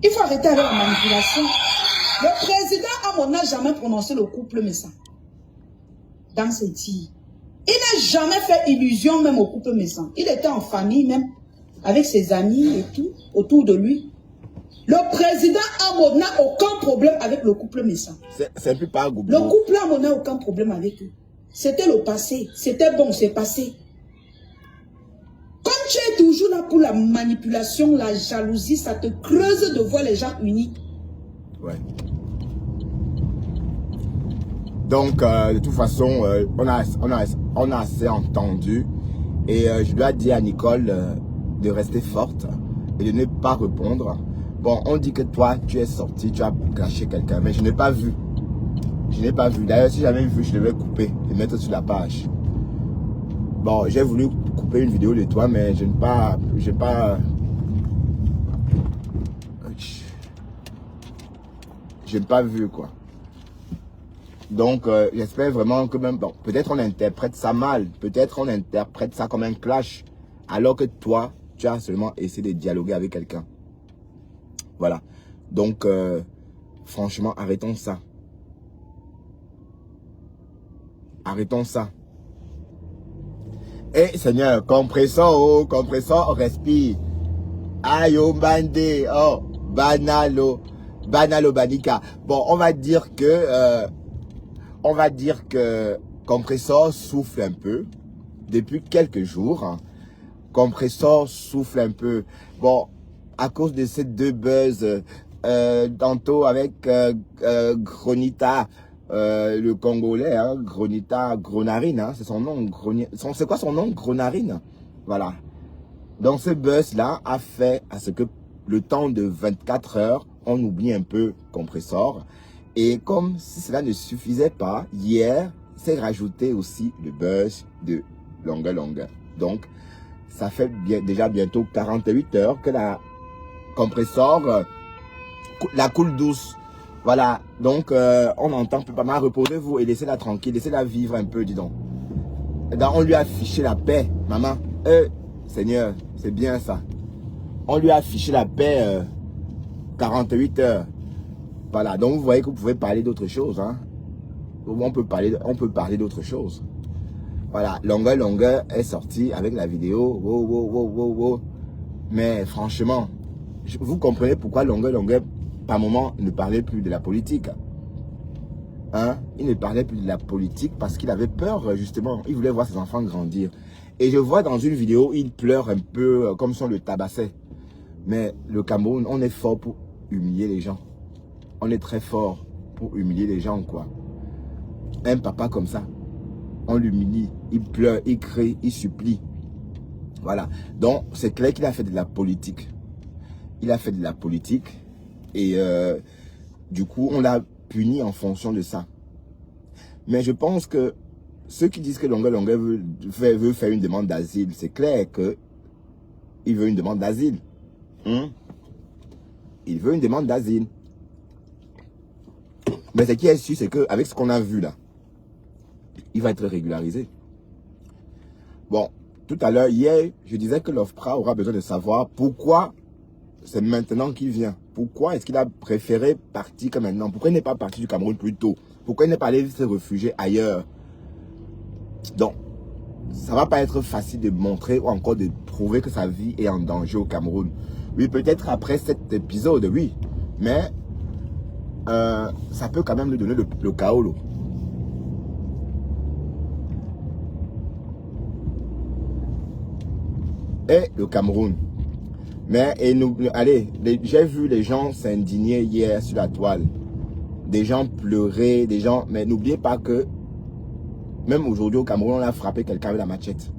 Il faut arrêter avec la manipulation. Le président Amo n'a jamais prononcé le couple méchant. Dans ses tirs. Il n'a jamais fait illusion même au couple méchant. Il était en famille même, avec ses amis et tout, autour de lui. Le président Amo n'a aucun problème avec le couple méchant. C'est plus pas Goubou. Le couple Amo n'a aucun problème avec eux. C'était le passé. C'était bon, c'est passé. Comme tu es toujours là pour la manipulation, la jalousie, ça te creuse de voir les gens unis. Ouais. Donc, de toute façon, on a assez entendu. Et je dois dire à Nicole de rester forte et de ne pas répondre. Bon, on dit que toi, tu es sorti, tu as caché quelqu'un, mais je n'ai pas vu. Je n'ai pas vu. D'ailleurs, si j'avais vu, je devais couper et mettre sur la page. Bon, j'ai voulu couper une vidéo de toi, mais je n'ai pas... Je n'ai pas vu, quoi. Donc, j'espère vraiment que même... Bon, peut-être on interprète ça mal. Peut-être on interprète ça comme un clash. Alors que toi, tu as seulement essayé de dialoguer avec quelqu'un. Voilà. Donc, franchement, arrêtons ça. Arrêtons ça. Eh, Seigneur, compressor, respire. Ayo, bande, oh, banalo, banika. Bon, on va dire que compressor souffle un peu depuis quelques jours. Hein. Compressor souffle un peu. Bon, à cause de ces deux buzz, tantôt avec Gronita, le Congolais, hein, Gronita, Gronarine, hein, c'est son nom, c'est quoi son nom, Gronarine, voilà. Donc ce buzz-là a fait à ce que le temps de 24 heures, on oublie un peu Compressor. Et comme si cela ne suffisait pas, hier, c'est rajouté aussi le buzz de Longue. Donc, ça fait déjà bientôt 48 heures que la Compressor, la coule douce. Voilà, donc on entend pas mal, reposez-vous et laissez-la tranquille, laissez-la vivre un peu, dis donc. On lui a affiché la paix, maman. Seigneur, c'est bien ça. On lui a affiché la paix 48 heures. Voilà, donc vous voyez que vous pouvez parler d'autre chose. Hein. On peut parler d'autre chose. Voilà, Longue est sorti avec la vidéo. Wow. Mais franchement, vous comprenez pourquoi Longue, par moment, ne parlait plus de la politique. Hein? Il ne parlait plus de la politique parce qu'il avait peur, justement. Il voulait voir ses enfants grandir. Et je vois dans une vidéo, il pleure un peu comme si on le tabassait. Mais le Cameroun, on est fort pour humilier les gens. On est très fort pour humilier les gens, quoi. Un papa comme ça, on l'humilie, il pleure, il crie, il supplie. Voilà. Donc, c'est clair qu'il a fait de la politique. Il a fait de la politique et du coup, on l'a puni en fonction de ça. Mais je pense que ceux qui disent que Longue veut faire une demande d'asile, c'est clair qu'il veut une demande d'asile. Il veut une demande d'asile. Mais ce qui est sûr, c'est qu'avec ce qu'on a vu là, il va être régularisé. Bon, tout à l'heure, hier, je disais que l'OFPRA aura besoin de savoir pourquoi c'est maintenant qu'il vient. Pourquoi est-ce qu'il a préféré partir que maintenant? Pourquoi il n'est pas parti du Cameroun plus tôt? Pourquoi il n'est pas allé se réfugier ailleurs? Donc, ça ne va pas être facile de montrer ou encore de prouver que sa vie est en danger au Cameroun. Oui, peut-être après cet épisode, oui. Mais ça peut quand même lui donner le chaos. Et le Cameroun. Mais, allez, j'ai vu les gens s'indigner hier sur la toile. Des gens pleurer, des gens... Mais n'oubliez pas que, même aujourd'hui au Cameroun, on a frappé quelqu'un avec la machette.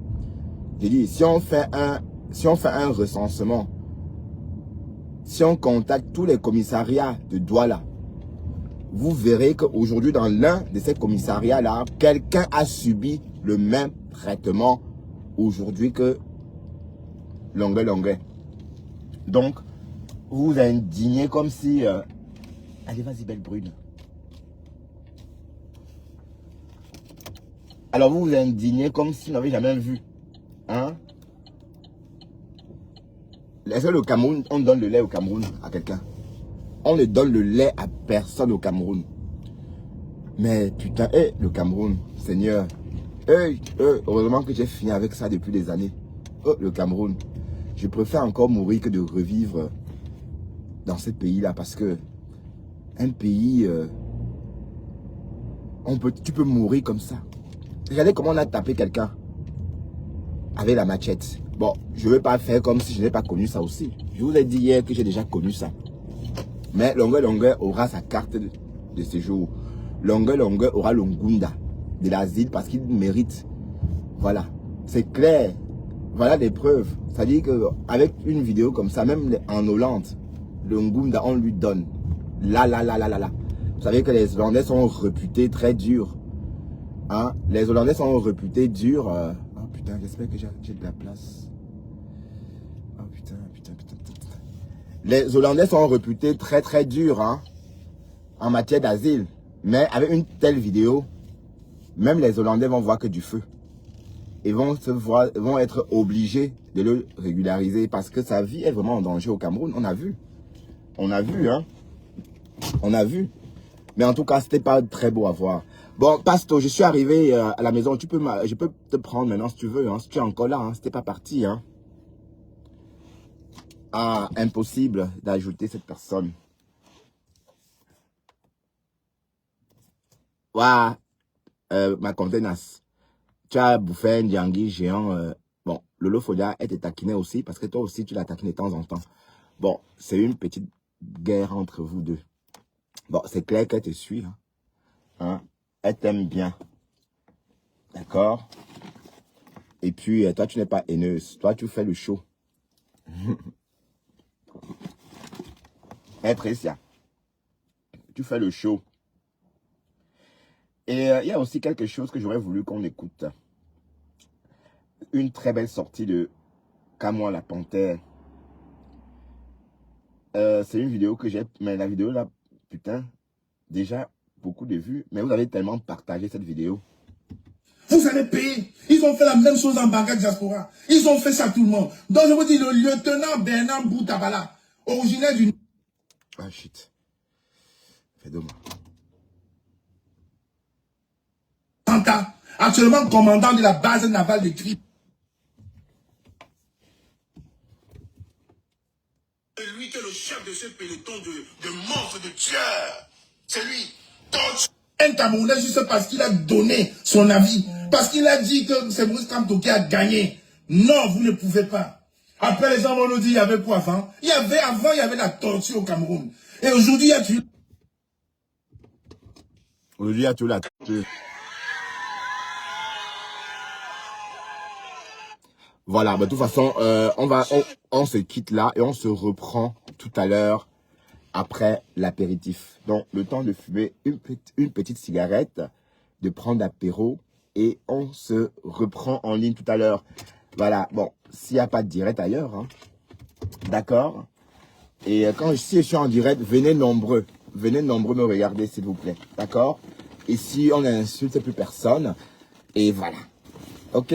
J'ai dit, si on fait un recensement, si on contacte tous les commissariats de Douala, vous verrez qu'aujourd'hui, dans l'un de ces commissariats-là, quelqu'un a subi le même traitement aujourd'hui que Longue. Donc, vous vous indignez comme si... Allez, vas-y, belle brune. Alors, vous vous indignez comme si vous n'avez jamais vu. Hein? Est-ce que le Cameroun, on donne le lait au Cameroun à quelqu'un? On ne donne le lait à personne au Cameroun. Mais putain, le Cameroun, Seigneur. Heureusement que j'ai fini avec ça depuis des années. Le Cameroun. Je préfère encore mourir que de revivre dans ce pays-là parce que un pays, tu peux mourir comme ça. Regardez comment on a tapé quelqu'un avec la machette. Bon, je ne vais pas faire comme si je n'ai pas connu ça aussi. Je vous ai dit hier que j'ai déjà connu ça. Mais Longue aura sa carte de séjour. Longue aura le Ngunda de l'asile parce qu'il mérite. Voilà, c'est clair. Voilà des preuves. C'est-à-dire qu'avec une vidéo comme ça, même en Hollande, le Ngunda, on lui donne. Là. Vous savez que les Hollandais sont réputés très durs. Hein? Les Hollandais sont réputés durs. Oh putain, j'espère que j'ai de la place. Oh putain. Les Hollandais sont réputés très durs hein, en matière d'asile. Mais avec une telle vidéo, même les Hollandais vont voir que du feu. Ils vont être obligés de le régulariser parce que sa vie est vraiment en danger au Cameroun. On a vu. Hein. On a vu. Mais en tout cas, c'était pas très beau à voir. Bon, Pasto, je suis arrivé à la maison. Je peux te prendre maintenant si tu veux. Hein, si tu es encore là, hein, si t'es pas parti. Hein. Ah, impossible d'ajouter cette personne. Waouh, ma contenance. Tu as bouffé un Djangui géant. Bon, Lolo Folia, elle te taquinait aussi parce que toi aussi, tu la taquines de temps en temps. Bon, c'est une petite guerre entre vous deux. Bon, c'est clair qu'elle te suit. Hein? Elle t'aime bien. D'accord? Et puis, toi, tu n'es pas haineuse. Toi, tu fais le show. Tricia, tu fais le show. Et il y a aussi quelque chose que j'aurais voulu qu'on écoute. Une très belle sortie de Camoin la Panthère. C'est une vidéo que j'ai... Mais la vidéo là, putain, déjà beaucoup de vues. Mais vous avez tellement partagé cette vidéo. Vous allez payer. Ils ont fait la même chose en Banga Diaspora. Ils ont fait ça à tout le monde. Donc je vous dis, le lieutenant Bernard Boutabala, originaire du... Ah shit. Fait dommage. Santa, actuellement commandant de la base navale de Trip. C'est lui qui est le chef de ce peloton de monstres, de tueurs. C'est lui. Donc, un Camerounais juste parce qu'il a donné son avis. Parce qu'il a dit que c'est Maurice Kamto qui a gagné. Non, vous ne pouvez pas. Après, les gens vont nous dire, il y avait quoi avant? Il y avait la torture au Cameroun. Et aujourd'hui, il y a tué. Aujourd'hui, il y a tout la torture. Voilà, de toute façon, on se quitte là et on se reprend tout à l'heure après l'apéritif. Donc, le temps de fumer une petite cigarette, de prendre l'apéro et on se reprend en ligne tout à l'heure. Voilà, bon, s'il n'y a pas de direct ailleurs, hein, d'accord. Et si je suis en direct, venez nombreux me regarder s'il vous plaît, d'accord. Et si on n'insulte plus personne, et voilà, ok.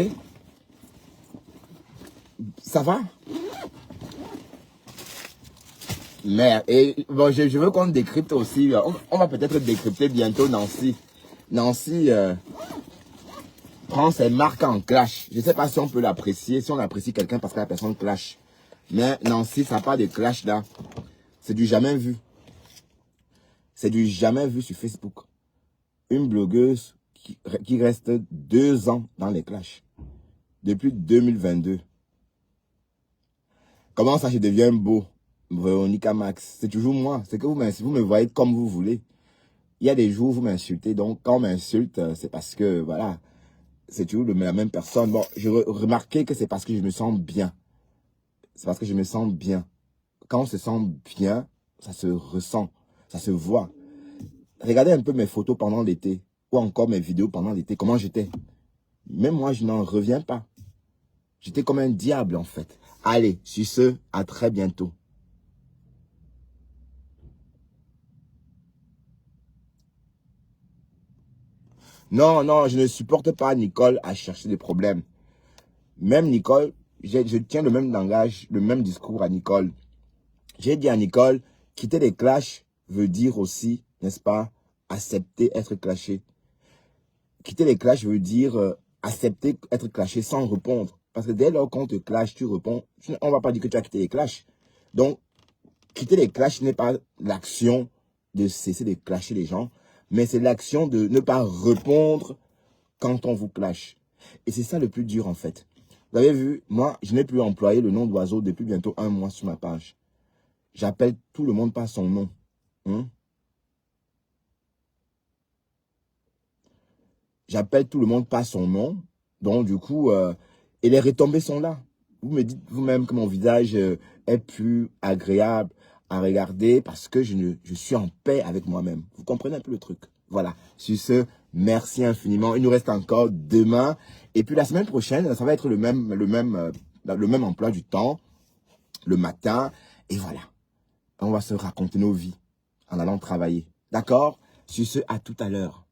Ça va? Merde. Et bon, je veux qu'on décrypte aussi. On va peut-être décrypter bientôt Nancy. Nancy prend ses marques en clash. Je ne sais pas si on peut l'apprécier, si on apprécie quelqu'un parce que la personne clash. Mais Nancy, ça n'a pas de clash là. C'est du jamais vu. C'est du jamais vu sur Facebook. Une blogueuse qui reste 2 ans dans les clashs. Depuis 2022. Comment ça, je deviens beau? Véronica Max. C'est toujours moi. C'est que vous me voyez comme vous voulez. Il y a des jours où vous m'insultez. Donc, quand on m'insulte, c'est parce que, voilà, c'est toujours la même personne. Bon, je remarquais que c'est parce que je me sens bien. C'est parce que je me sens bien. Quand on se sent bien, ça se ressent. Ça se voit. Regardez un peu mes photos pendant l'été. Ou encore mes vidéos pendant l'été. Comment j'étais. Même moi, je n'en reviens pas. J'étais comme un diable, en fait. Allez, sur ce, à très bientôt. Non, non, je ne supporte pas Nicole à chercher des problèmes. Même Nicole, je tiens le même langage, le même discours à Nicole. J'ai dit à Nicole, quitter les clashs veut dire aussi, n'est-ce pas, accepter être clashé. Quitter les clashs veut dire accepter être clashé sans répondre. Parce que dès lors qu'on te clash, tu réponds. On ne va pas dire que tu as quitté les clashs. Donc, quitter les clashs n'est pas l'action de cesser de clasher les gens, mais c'est l'action de ne pas répondre quand on vous clash. Et c'est ça le plus dur en fait. Vous avez vu, moi, je n'ai plus employé le nom d'oiseau depuis bientôt 1 mois sur ma page. J'appelle tout le monde par son nom. J'appelle tout le monde par son nom. Donc, du coup, et les retombées sont là. Vous me dites vous-même que mon visage est plus agréable à regarder parce que je suis en paix avec moi-même. Vous comprenez un peu le truc. Voilà. Sur ce, merci infiniment. Il nous reste encore demain. Et puis la semaine prochaine, ça va être le même emploi du temps, le matin. Et voilà. On va se raconter nos vies en allant travailler. D'accord? Sur ce, à tout à l'heure.